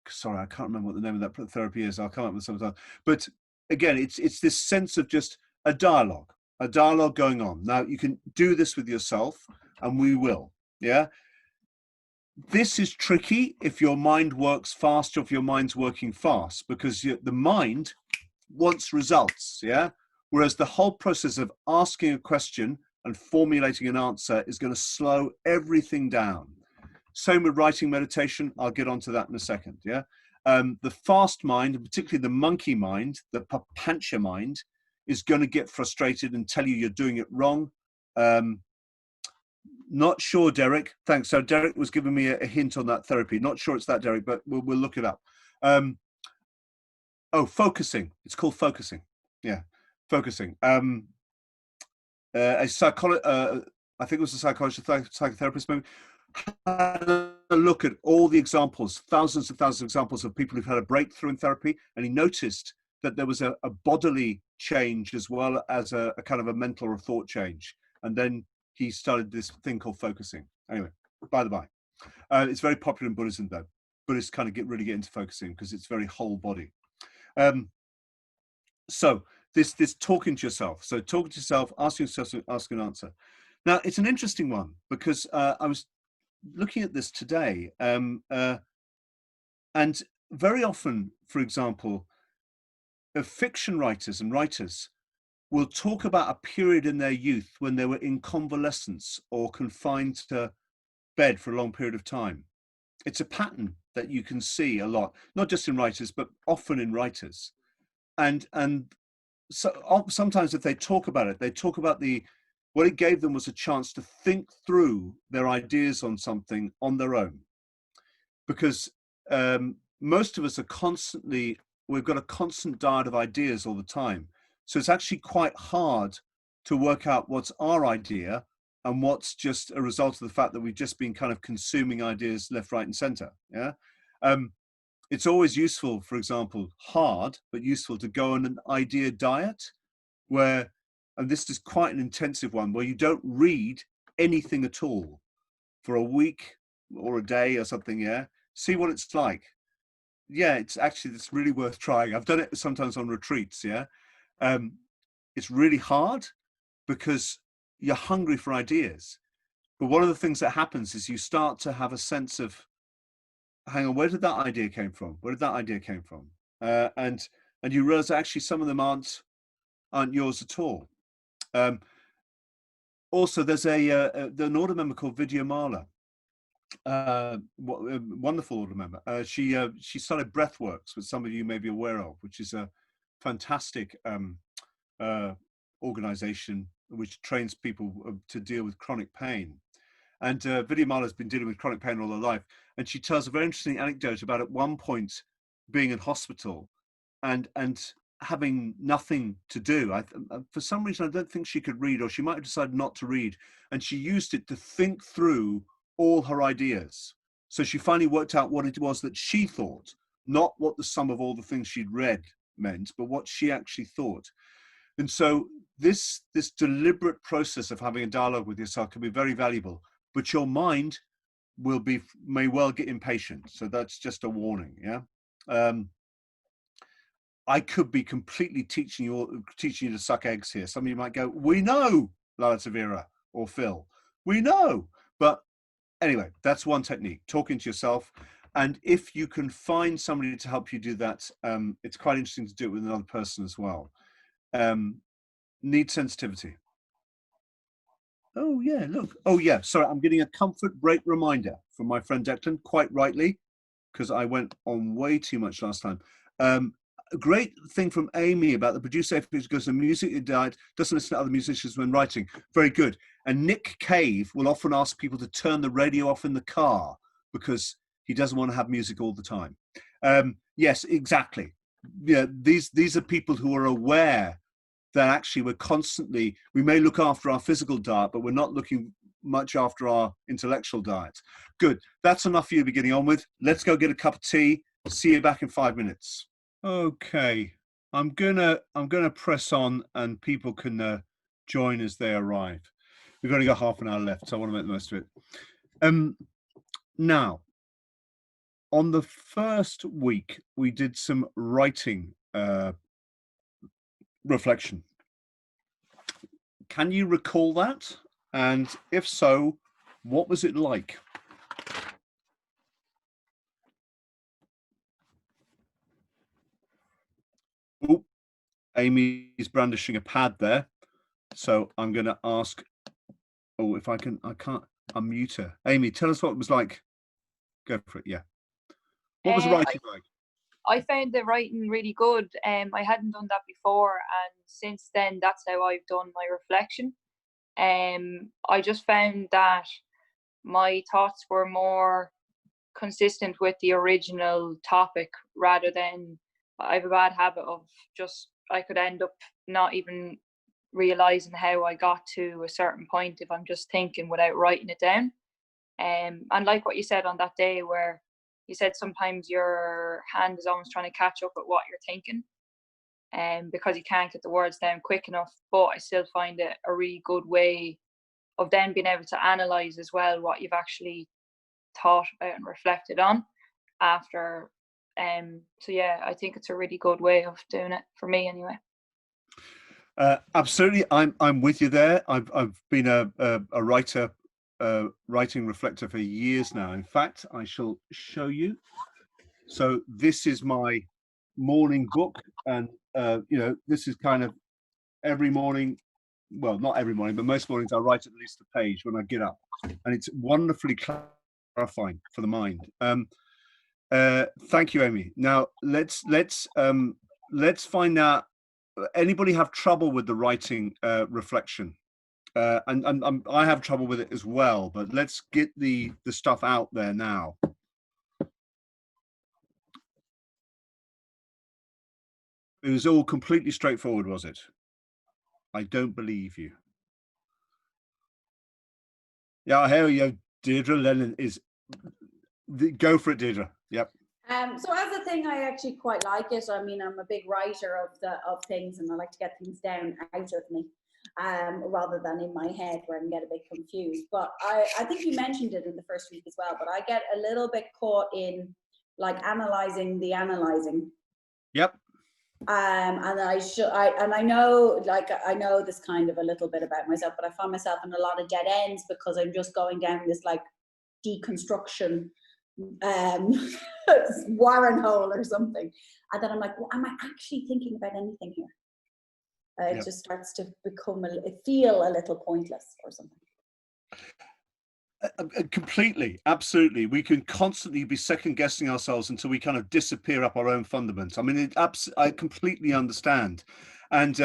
Sorry, I can't remember what the name of that therapy is. I'll come up with something. But again, it's this sense of just a dialogue going on. Now you can do this with yourself, and we will. Yeah. this is tricky if your mind works fast or if your mind's working fast, because the mind wants results, yeah? Whereas the whole process of asking a question and formulating an answer is going to slow everything down. Same with writing meditation. I'll get onto that in a second, yeah? The fast mind, and particularly the monkey mind, the papancha mind, is going to get frustrated and tell you you're doing it wrong. Not sure, Derek. Thanks. So Derek was giving me a hint on that therapy. Not sure it's that, Derek, but we'll look it up. Oh, focusing. It's called focusing. Yeah, focusing. A psychologist, I think it was a psychologist, psychotherapist, maybe, had a look at all the examples, thousands and thousands of examples of people who've had a breakthrough in therapy, and he noticed that there was a bodily change as well as a kind of a mental or thought change. And then he started this thing called focusing. Anyway, by the by, it's very popular in Buddhism, though. Buddhists kind of really get into focusing because it's very whole body. So this talking to yourself. So talking to yourself, asking yourself, ask an answer. Now, it's an interesting one because I was looking at this today, and very often, for example, fiction writers and writers will talk about a period in their youth when they were in convalescence or confined to bed for a long period of time. It's a pattern that you can see a lot, not just in writers, but often in writers. And so sometimes if they talk about it, they talk about what it gave them was a chance to think through their ideas on something on their own. Because most of us are we've got a constant diet of ideas all the time. So it's actually quite hard to work out what's our idea and what's just a result of the fact that we've just been kind of consuming ideas left, right, and center. Yeah. It's always useful, for example, hard, but useful to go on an idea diet and this is quite an intensive one, where you don't read anything at all for a week or a day or something, yeah? See what it's like. Yeah, it's really worth trying. I've done it sometimes on retreats, yeah? It's really hard because you're hungry for ideas. But one of the things that happens is you start to have a sense of, hang on, where did that idea came from? Where did that idea came from? And you realize that actually some of them aren't yours at all. Also, there's an order member called Vichara, wonderful order member. She started Breathworks, which some of you may be aware of, which is a fantastic organization which trains people to deal with chronic pain. And Vichara has been dealing with chronic pain all her life. And she tells a very interesting anecdote about at one point being in hospital and having nothing to do. For some reason, I don't think she could read, or she might have decided not to read. And she used it to think through all her ideas. So she finally worked out what it was that she thought, not what the sum of all the things she'd read meant, but what she actually thought. And so this deliberate process of having a dialogue with yourself can be very valuable, but your mind may well get impatient. So that's just a warning, yeah? I could be completely teaching you to suck eggs here. Some of you might go, we know, Lala Tavira or Phil, we know. But anyway, that's one technique, talking to yourself. And if you can find somebody to help you do that, it's quite interesting to do it with another person as well. Need sensitivity. Oh yeah, look. Oh yeah, sorry, I'm getting a comfort break reminder from my friend Declan, quite rightly, because I went on way too much last time. A great thing from Amy about the producer goes to music diet, doesn't listen to other musicians when writing. Very good. And Nick Cave will often ask people to turn the radio off in the car because he doesn't want to have music all the time. Yes, exactly. Yeah, these are people who are aware that actually we may look after our physical diet, but we're not looking much after our intellectual diet. Good. That's enough for you to be getting on with. Let's go get a cup of tea. See you back in 5 minutes. Okay, I'm gonna press on, and people can join as they arrive. We've only got half an hour left, so I want to make the most of it. Now, on the first week, we did some writing reflection. Can you recall that? And if so, what was it like? Amy's brandishing a pad there, so I'm going to ask. Oh, if I can't unmute her. Amy, tell us what it was like. Go for it. Yeah. What was the writing like? I found the writing really good. I hadn't done that before, and since then, that's how I've done my reflection. I just found that my thoughts were more consistent with the original topic, rather than, I have a bad habit of just, I could end up not even realizing how I got to a certain point if I'm just thinking without writing it down. And like what you said on that day, where you said sometimes your hand is almost trying to catch up with what you're thinking, because you can't get the words down quick enough. But I still find it a really good way of then being able to analyze as well what you've actually thought about and reflected on after. So yeah, I think it's a really good way of doing it, for me anyway. Absolutely, I'm with you there. I've been a writer, writing reflector for years now. In fact, I shall show you. So this is my morning book, and you know, this is kind of every morning. Well, not every morning, but most mornings I write at least a page when I get up, and it's wonderfully clarifying for the mind. Thank you, Amy. Now let's find out. Anybody have trouble with the writing reflection? And I have trouble with it as well, but let's get the stuff out there now. It was all completely straightforward, was it? I don't believe you. Yeah, I hear you, Deirdre. Lennon is, go for it, Deirdre. Yep. So as a thing, I actually quite like it. I mean, I'm a big writer of things, and I like to get things down out of me, rather than in my head where I can get a bit confused. But I think you mentioned it in the first week as well, but I get a little bit caught in like analyzing the analyzing. Yep. And I know, like, I know this kind of a little bit about myself, but I find myself in a lot of dead ends because I'm just going down this like deconstruction Warren hole or something, and then I'm like, well, am I actually thinking about anything here? It just starts to become feel a little pointless or something. Completely, absolutely. We can constantly be second guessing ourselves until we kind of disappear up our own fundamentals. I mean, I completely understand. And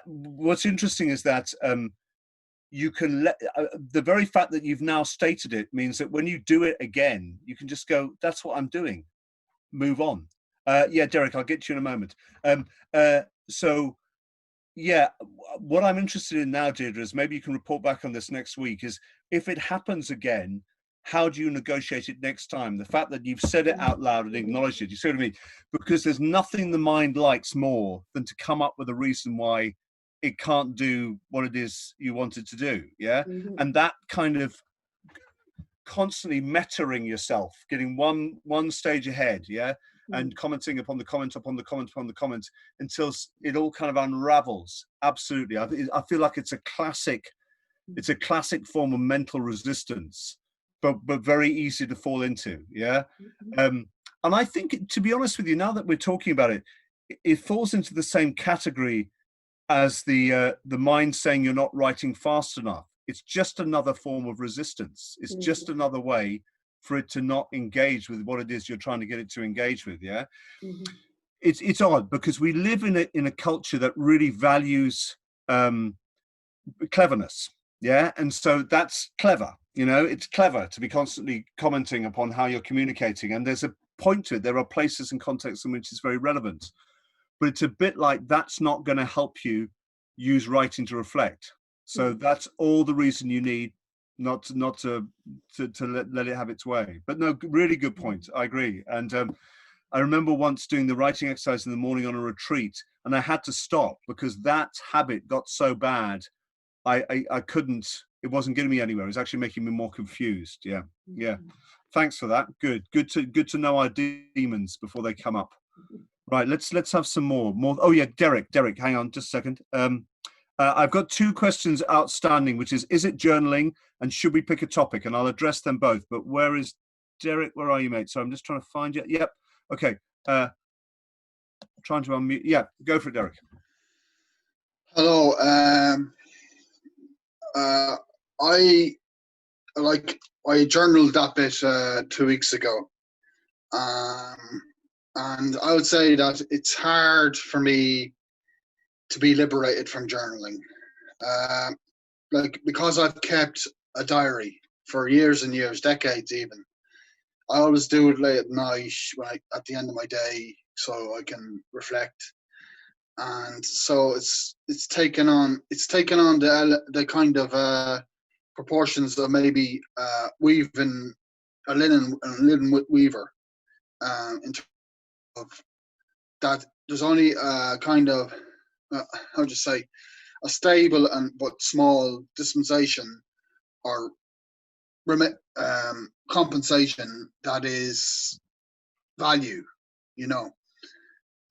what's interesting is that you can let the very fact that you've now stated it means that when you do it again, you can just go, that's what I'm doing, move on. Yeah, Derek, I'll get to you in a moment. So yeah, what I'm interested in now, Deirdre, is maybe you can report back on this next week, is if it happens again, how do you negotiate it next time? The fact that you've said it out loud and acknowledged it, you see what I mean? Because there's nothing the mind likes more than to come up with a reason why it can't do what it is you want it to do. Yeah. Mm-hmm. And that kind of constantly metaing yourself, getting one stage ahead. Yeah. Mm-hmm. And commenting upon the comment, upon the comment, upon the comment, until it all kind of unravels. Absolutely. I feel like it's a classic form of mental resistance, but very easy to fall into. Yeah. Mm-hmm. And I think, to be honest with you, now that we're talking about it, it falls into the same category as the mind saying you're not writing fast enough. It's just another form of resistance. It's mm-hmm. just another way for it to not engage with what it is you're trying to get it to engage with. Yeah. Mm-hmm. It's odd because we live in a culture that really values cleverness. Yeah. And so that's clever. You know, it's clever to be constantly commenting upon how you're communicating. And there's a point to it. There are places and contexts in which it's very relevant. But it's a bit like that's not going to help you use writing to reflect. So that's all the reason you need not to let it have its way. But no, really good point. I agree. And I remember once doing the writing exercise in the morning on a retreat, and I had to stop because that habit got so bad. I couldn't. It wasn't getting me anywhere. It was actually making me more confused. Yeah, yeah. Thanks for that. Good to know our demons before they come up. Right, let's have some more. Oh yeah, Derek, hang on just a second. I've got two questions outstanding, which is it journaling and should we pick a topic? And I'll address them both. But where is Derek? Where are you, mate? So I'm just trying to find you. Yep. Okay. trying to unmute. Yeah, go for it, Derek. Hello. I journaled that bit 2 weeks ago, and I would say that it's hard for me to be liberated from journaling, because I've kept a diary for years and years, decades even. I always do it late at night at the end of my day, so I can reflect. And so it's taken on the kind of proportions of maybe weaving a linen weaver, in terms of that there's only a kind of how do you say, a stable and but small dispensation or compensation that is value, you know.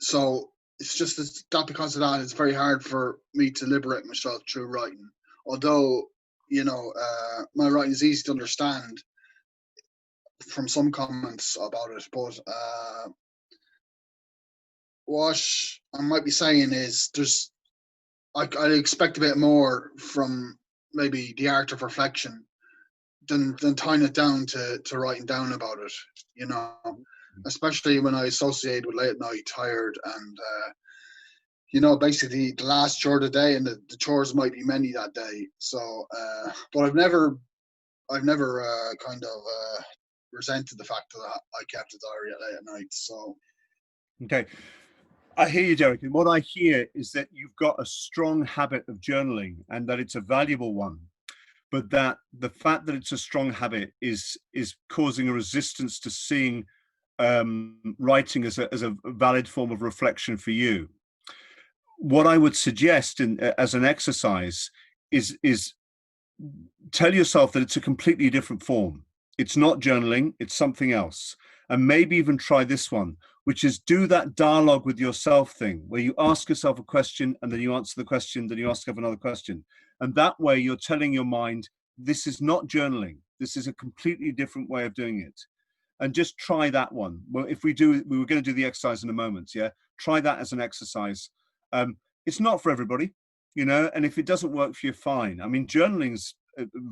So it's just that because of that, it's very hard for me to liberate myself through writing. Although, you know, my writing is easy to understand from some comments about it, but what I might be saying is I expect a bit more from maybe the art of reflection than tying it down to writing down about it, you know. Especially when I associate with late night, tired, and you know, basically the last chore of the day, and the chores might be many that day. So, but I've never kind of resented the fact that I kept a diary late at night. So, okay, I hear you, Derek. And what I hear is that you've got a strong habit of journaling, and that it's a valuable one. But that the fact that it's a strong habit is causing a resistance to seeing writing as a valid form of reflection for you. What I would suggest as an exercise is tell yourself that it's a completely different form. It's not journaling, it's something else. And maybe even try this one, which is do that dialogue with yourself thing, where you ask yourself a question and then you answer the question, then you ask yourself another question. And that way you're telling your mind, this is not journaling. This is a completely different way of doing it. And just try that one. Well, we were going to do the exercise in a moment. Yeah. Try that as an exercise. It's not for everybody, you know, and if it doesn't work for you, fine. I mean, journaling's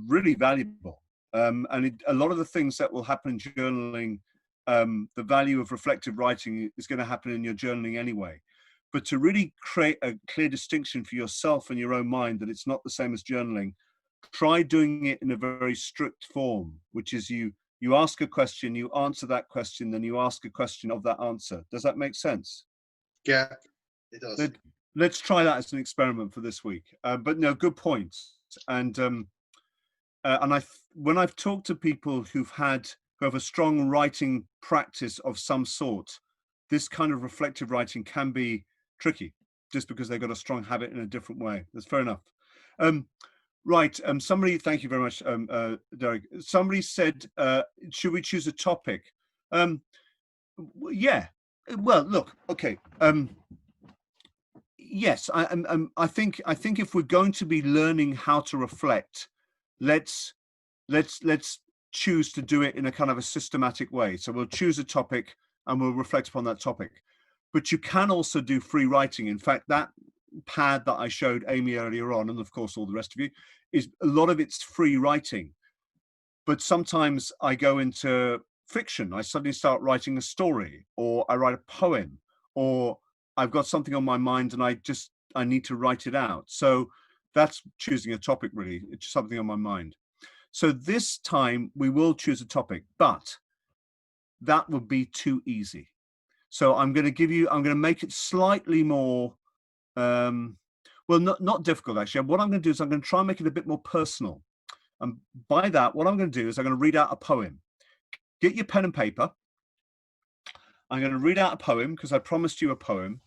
really valuable. And a lot of the things that will happen in journaling, the value of reflective writing is going to happen in your journaling anyway. But to really create a clear distinction for yourself and your own mind that it's not the same as journaling, try doing it in a very strict form, which is you ask a question, you answer that question, then you ask a question of that answer. Does that make sense? Yeah, it does. Let's try that as an experiment for this week. But no, good points. And when I've talked to people who have a strong writing practice of some sort, this kind of reflective writing can be tricky, just because they've got a strong habit in a different way. That's fair enough. Right. Somebody, thank you very much, Derek. Somebody said, should we choose a topic? Yeah. Well, look. Okay. Yes. I think if we're going to be learning how to reflect, let's choose to do it in a kind of a systematic way. So we'll choose a topic and we'll reflect upon that topic. But you can also do free writing. In fact, that pad that I showed Amy earlier on, and of course all the rest of you, is a lot of it's free writing. But sometimes I go into fiction. I suddenly start writing a story, or I write a poem, or I've got something on my mind and I need to write it out. So that's choosing a topic, really. It's something on my mind. So this time we will choose a topic, but that would be too easy. So I'm going to make it slightly more, well, not difficult, actually. What I'm going to do is I'm going to try and make it a bit more personal. And by that, what I'm going to do is I'm going to read out a poem. Get your pen and paper. I'm going to read out a poem because I promised you a poem.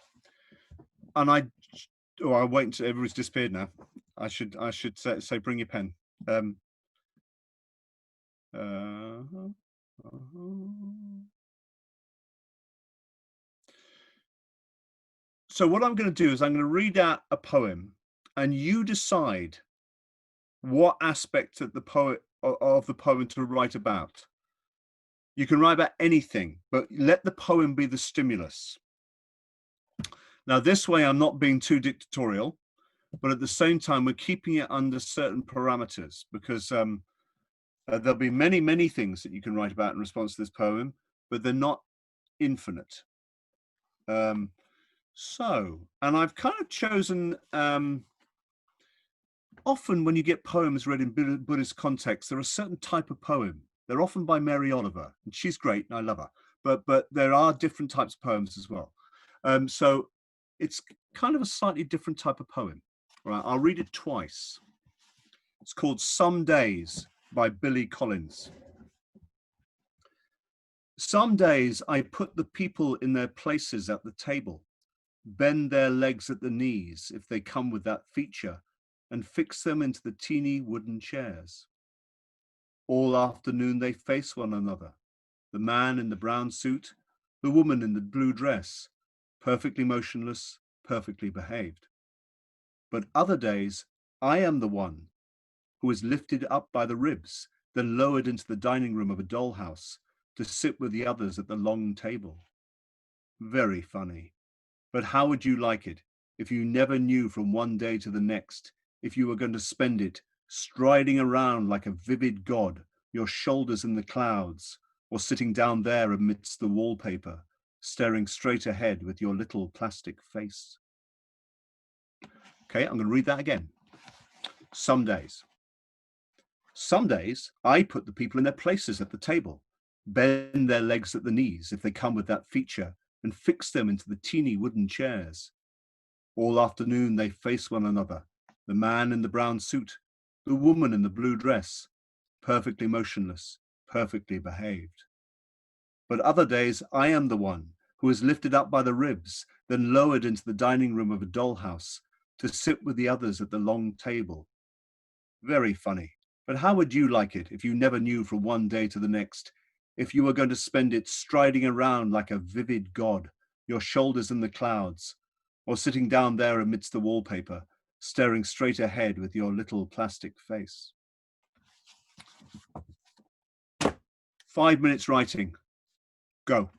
And I'll wait until everybody's disappeared now. I should say bring your pen. So what I'm going to do is I'm going to read out a poem, and you decide what aspect of the poem to write about. You can write about anything, but let the poem be the stimulus. Now, this way, I'm not being too dictatorial, but at the same time, we're keeping it under certain parameters, because there'll be many, many things that you can write about in response to this poem, but they're not infinite. And I've kind of chosen, often when you get poems read in Buddhist context, there are a certain type of poem. They're often by Mary Oliver, and she's great, and I love her. But there are different types of poems as well. So it's kind of a slightly different type of poem. All right, I'll read it twice. It's called Some Days by Billy Collins. Some days I put the people in their places at the table, bend their legs at the knees if they come with that feature, and fix them into the teeny wooden chairs. All afternoon they face one another, the man in the brown suit, the woman in the blue dress, perfectly motionless, perfectly behaved. But other days I am the one who is lifted up by the ribs, then lowered into the dining room of a dollhouse to sit with the others at the long table. Very funny. But how would you like it if you never knew from one day to the next if you were going to spend it striding around like a vivid god, your shoulders in the clouds, or sitting down there amidst the wallpaper, staring straight ahead with your little plastic face? Okay, I'm going to read that again. Some days. Some days I put the people in their places at the table, bend their legs at the knees if they come with that feature, and fix them into the teeny wooden chairs. All afternoon they face one another, the man in the brown suit, the woman in the blue dress, perfectly motionless, perfectly behaved. But other days I am the one who is lifted up by the ribs, then lowered into the dining room of a dollhouse to sit with the others at the long table. Very funny. But how would you like it if you never knew from one day to the next, if you were going to spend it striding around like a vivid god, your shoulders in the clouds, or sitting down there amidst the wallpaper, staring straight ahead with your little plastic face? 5 minutes writing. Go.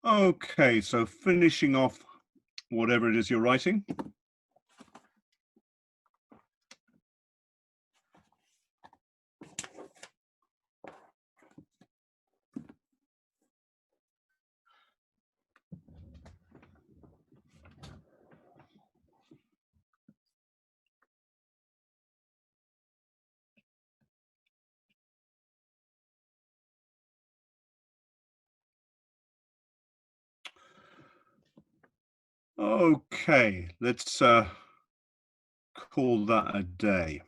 Okay, so finishing off whatever it is you're writing. Okay, let's call that a day.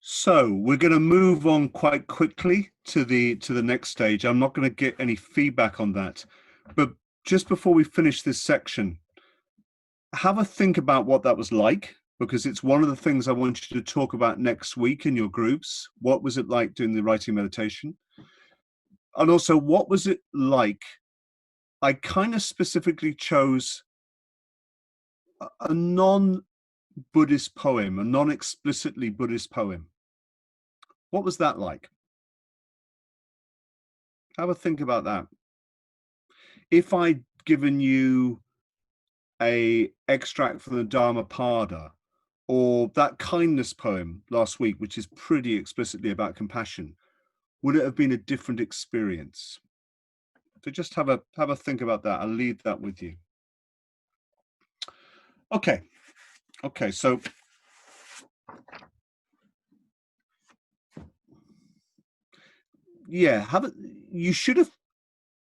So we're going to move on quite quickly to the next stage. I'm not going to get any feedback on that, but just before we finish this section, have a think about what that was like, because it's one of the things I want you to talk about next week in your groups. What was it like doing the writing meditation? And also, what was it like? I kind of specifically chose a non-Buddhist poem, a non-explicitly Buddhist poem. What was that like? Have a think about that. If I'd given you a extract from the Dhammapada or that kindness poem last week, which is pretty explicitly about compassion, would it have been a different experience? So just have a think about that. I'll leave that with you. Okay, so yeah, you should have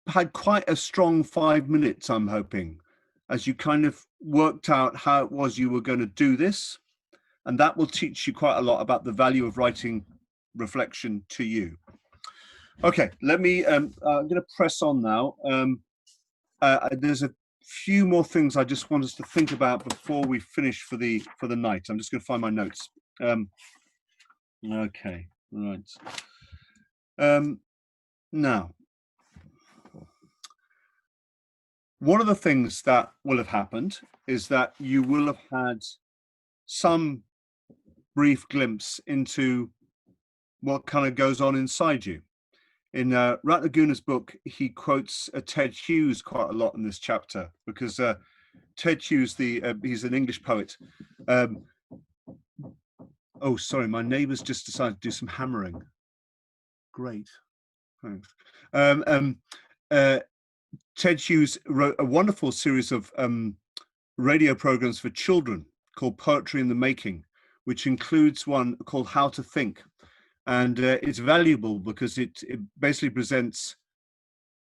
had quite a strong 5 minutes, I'm hoping, as you kind of worked out how it was you were going to do this, and that will teach you quite a lot about the value of writing reflection to you. Okay, let me I'm going to press on now. There's a few more things I just want us to think about before we finish for the night. I'm just going to find my notes. Okay, right. Now, one of the things that will have happened is that you will have had some brief glimpse into what kind of goes on inside you. In Ratnaguna's book, he quotes Ted Hughes quite a lot in this chapter, because Ted Hughes, he's an English poet. Oh, sorry, my neighbour's just decided to do some hammering. Great, thanks. Ted Hughes wrote a wonderful series of radio programs for children called Poetry in the Making, which includes one called How to Think. And it's valuable because it basically presents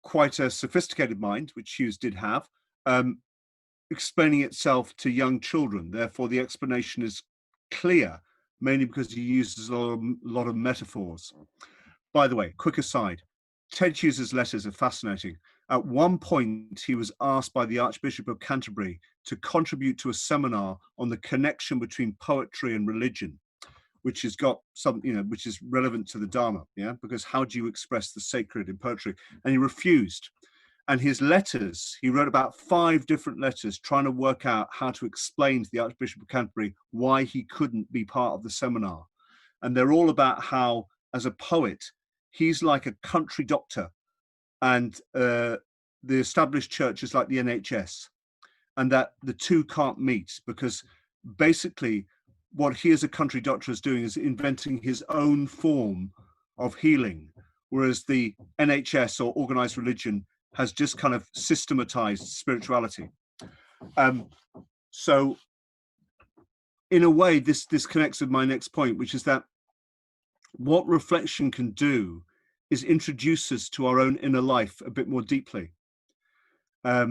quite a sophisticated mind, which Hughes did have, explaining itself to young children. Therefore, the explanation is clear, mainly because he uses a lot of metaphors. By the way, quick aside, Ted Hughes's letters are fascinating. At one point, he was asked by the Archbishop of Canterbury to contribute to a seminar on the connection between poetry and religion, which has got some, which is relevant to the Dharma, yeah? Because how do you express the sacred in poetry? And he refused. And his letters, he wrote about 5 different letters trying to work out how to explain to the Archbishop of Canterbury why he couldn't be part of the seminar. And they're all about how, as a poet, he's like a country doctor, and the established church is like the NHS, and that the two can't meet, because basically what he as a country doctor is doing is inventing his own form of healing, whereas the NHS or organized religion has just kind of systematized spirituality. So in a way, this connects with my next point, which is that what reflection can do is introduce us to our own inner life a bit more deeply. But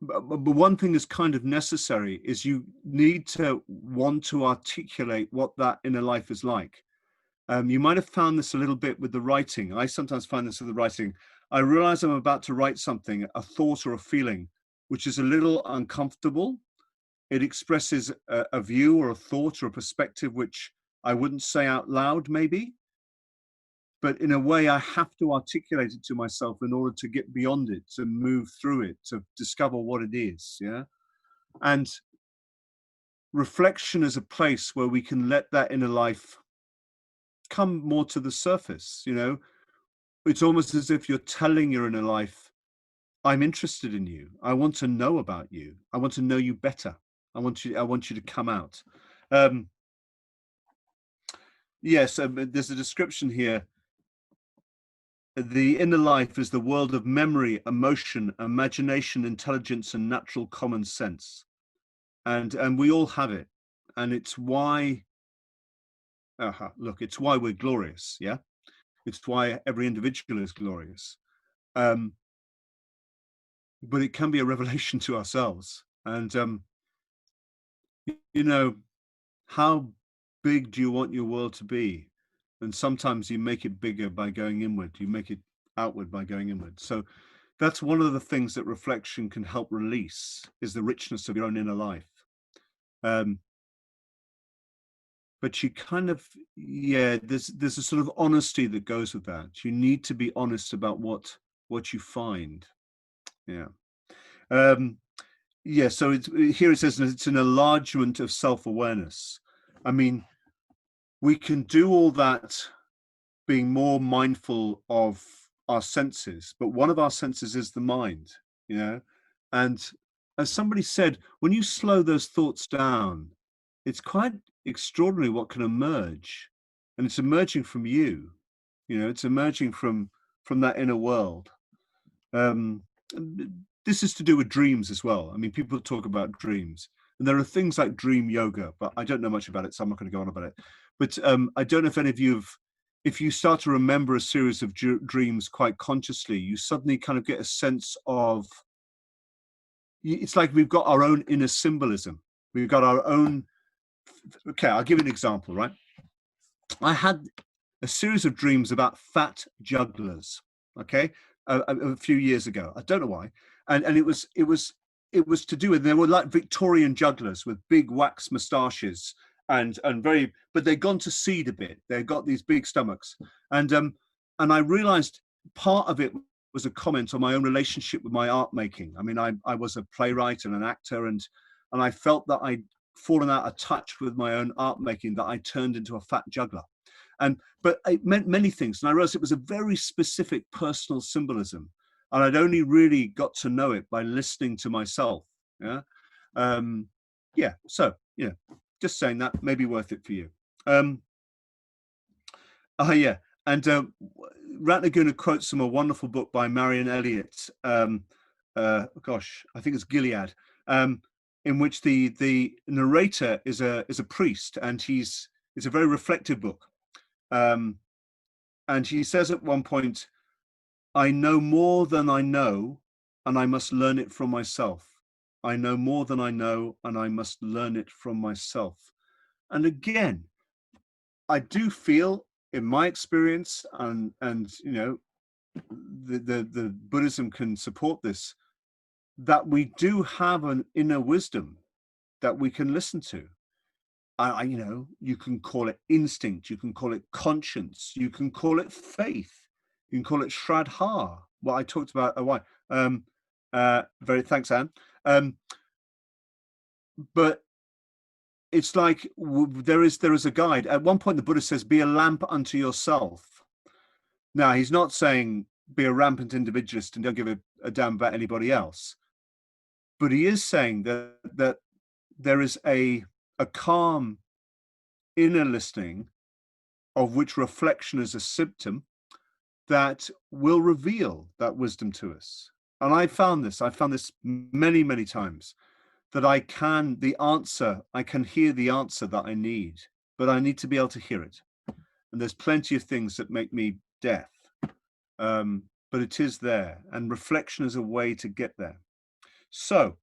one thing that's kind of necessary is you need to want to articulate what that inner life is like. You might have found this a little bit with the writing. I sometimes find this with the writing. I realize I'm about to write something, a thought or a feeling, which is a little uncomfortable. It expresses a view or a thought or a perspective which I wouldn't say out loud, maybe. But in a way, I have to articulate it to myself in order to get beyond it, to move through it, to discover what it is, yeah? And reflection is a place where we can let that inner life come more to the surface. You know, it's almost as if you're telling your inner life, I'm interested in you. I want to know about you. I want to know you better. I want you to come out. Yes, there's a description here. The inner life is the world of memory, emotion, imagination, intelligence, and natural common sense. And we all have it. And it's why, look, it's why we're glorious, yeah? It's why every individual is glorious. But it can be a revelation to ourselves. And, you know, how big do you want your world to be? And sometimes you make it bigger by going inward. You make it outward by going inward. So that's one of the things that reflection can help release, is the richness of your own inner life. But you kind of, yeah, there's a sort of honesty that goes with that. You need to be honest about what you find. Yeah. Yeah, so here it says it's an enlargement of self-awareness. I mean, we can do all that being more mindful of our senses, but one of our senses is the mind, you know? And as somebody said, when you slow those thoughts down, it's quite extraordinary what can emerge. And it's emerging from you, you know, it's emerging from that inner world. This is to do with dreams as well. I mean, people talk about dreams, and there are things like dream yoga, but I don't know much about it, so I'm not going to go on about it. But I don't know if any of you have, if you start to remember a series of dreams quite consciously, you suddenly kind of get a sense of, it's like we've got our own inner symbolism. We've got our own, okay, I'll give you an example, right? I had a series of dreams about fat jugglers, okay, a few years ago. I don't know why. And it was to do with, they were like Victorian jugglers with big wax moustaches and very, but they'd gone to seed a bit. They got these big stomachs. And I realized part of it was a comment on my own relationship with my art making. I mean, I was a playwright and an actor, and I felt that I'd fallen out of touch with my own art making, that I turned into a fat juggler. But it meant many things. And I realized it was a very specific personal symbolism. And I'd only really got to know it by listening to myself. Yeah. Yeah. So, yeah, just saying that may be worth it for you. Yeah. And Ratnaguna quotes from a wonderful book by Marion Elliott. Gosh, I think it's Gilead, in which the narrator is a priest, and it's a very reflective book. And he says at one point, I know more than I know, and I must learn it from myself. I know more than I know, and I must learn it from myself. And again, I do feel, in my experience, and you know, the Buddhism can support this, that we do have an inner wisdom that we can listen to. You know, you can call it instinct, you can call it conscience, you can call it faith, you can call it Shraddha, what I talked about a while. Very thanks, Anne. But it's like there is a guide. At one point, the Buddha says, "Be a lamp unto yourself." Now, he's not saying be a rampant individualist and don't give a damn about anybody else, but he is saying that there is a calm inner listening, of which reflection is a symptom, that will reveal that wisdom to us. And I found this many, many times, that I can hear the answer that I need, but I need to be able to hear it. And there's plenty of things that make me deaf, but it is there, and reflection is a way to get there. So,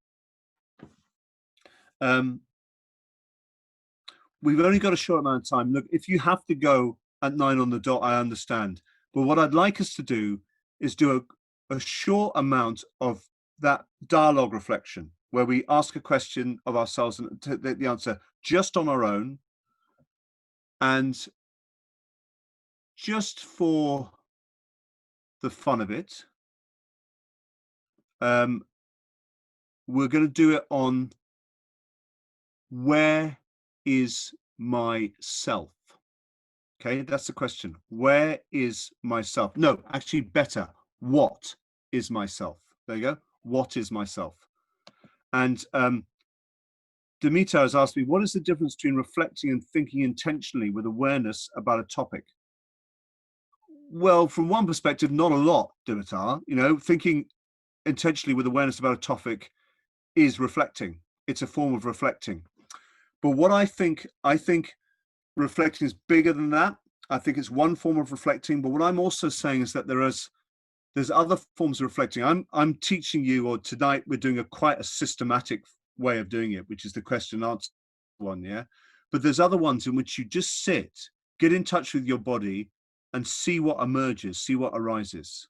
we've only got a short amount of time. Look, if you have to go at 9 on the dot, I understand. But what I'd like us to do is do a short amount of that dialogue reflection, where we ask a question of ourselves and take the answer just on our own. And just for the fun of it, we're going to do it on where is myself? Okay, that's the question. Where is myself? No, actually better. What is myself? There you go. What is myself? And Demeter has asked me, what is the difference between reflecting and thinking intentionally with awareness about a topic? Well, from one perspective, not a lot, Demeter. You know, thinking intentionally with awareness about a topic is reflecting. It's a form of reflecting. But what I think reflecting is bigger than that. I think it's one form of reflecting. But what I'm also saying is that there's other forms of reflecting. I'm teaching you, or tonight we're doing quite a systematic way of doing it, which is the question and answer one, yeah. But there's other ones in which you just sit, get in touch with your body, and see what emerges, see what arises.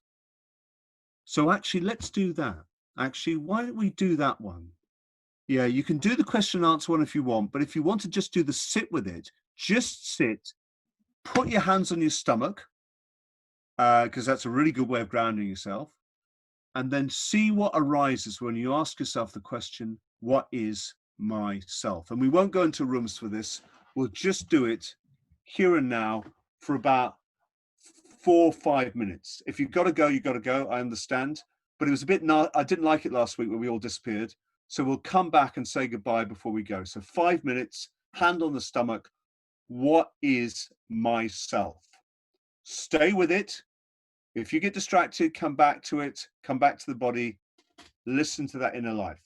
So actually, let's do that. Actually, why don't we do that one? Yeah, you can do the question and answer one if you want, but if you want to just do the sit with it, just sit, put your hands on your stomach, because that's a really good way of grounding yourself, and then see what arises when you ask yourself the question, what is myself? And we won't go into rooms for this. We'll just do it here and now for about 4 or 5 minutes. If you've got to go, you've got to go. I understand. But it was a bit, I didn't like it last week when we all disappeared. So we'll come back and say goodbye before we go. So 5 minutes, hand on the stomach. What is myself? Stay with it. If you get distracted, come back to it, come back to the body, listen to that inner life.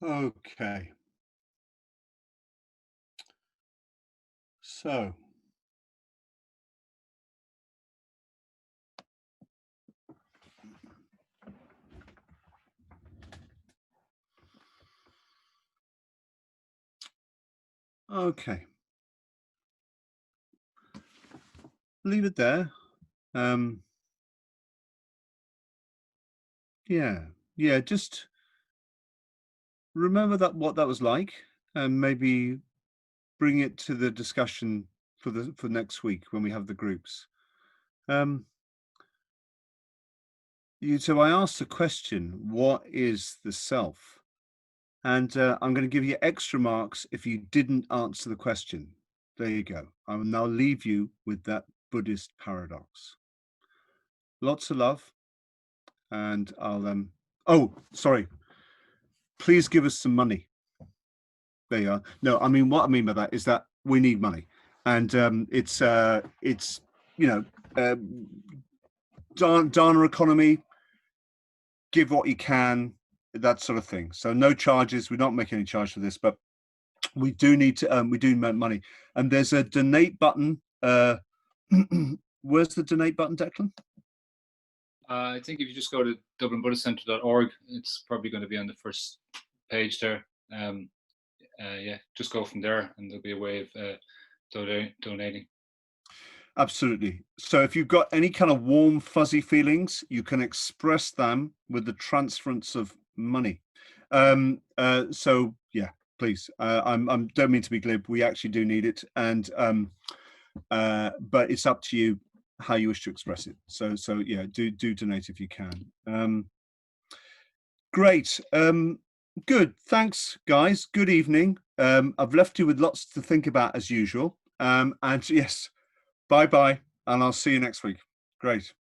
Okay. So. Okay. Leave it there. Yeah, just remember what that was like, and maybe bring it to the discussion for next week when we have the groups. So I asked the question, what is the self? And I'm going to give you extra marks if you didn't answer the question. There you go. I will now leave you with that Buddhist paradox. Lots of love. And I'll oh, sorry. Please give us some money. There you are. No, I mean, what I mean by that is that we need money, and it's you know, Dana economy. Give what you can, that sort of thing. So no charges. We're not making any charge for this, but we do need to. We do make money, and there's a donate button. Where's the donate button, Declan? I think if you just go to dublinbuddhistcentre.org, it's probably going to be on the first page there. Yeah, just go from there, and there'll be a way of donating. Absolutely. So if you've got any kind of warm, fuzzy feelings, you can express them with the transference of money. So yeah, please. I'm don't mean to be glib. We actually do need it, and but it's up to you how you wish to express it. So yeah, do donate if you can. Great. Good. Thanks, guys. Good evening. I've left you with lots to think about as usual. And yes, bye-bye, and I'll see you next week. Great.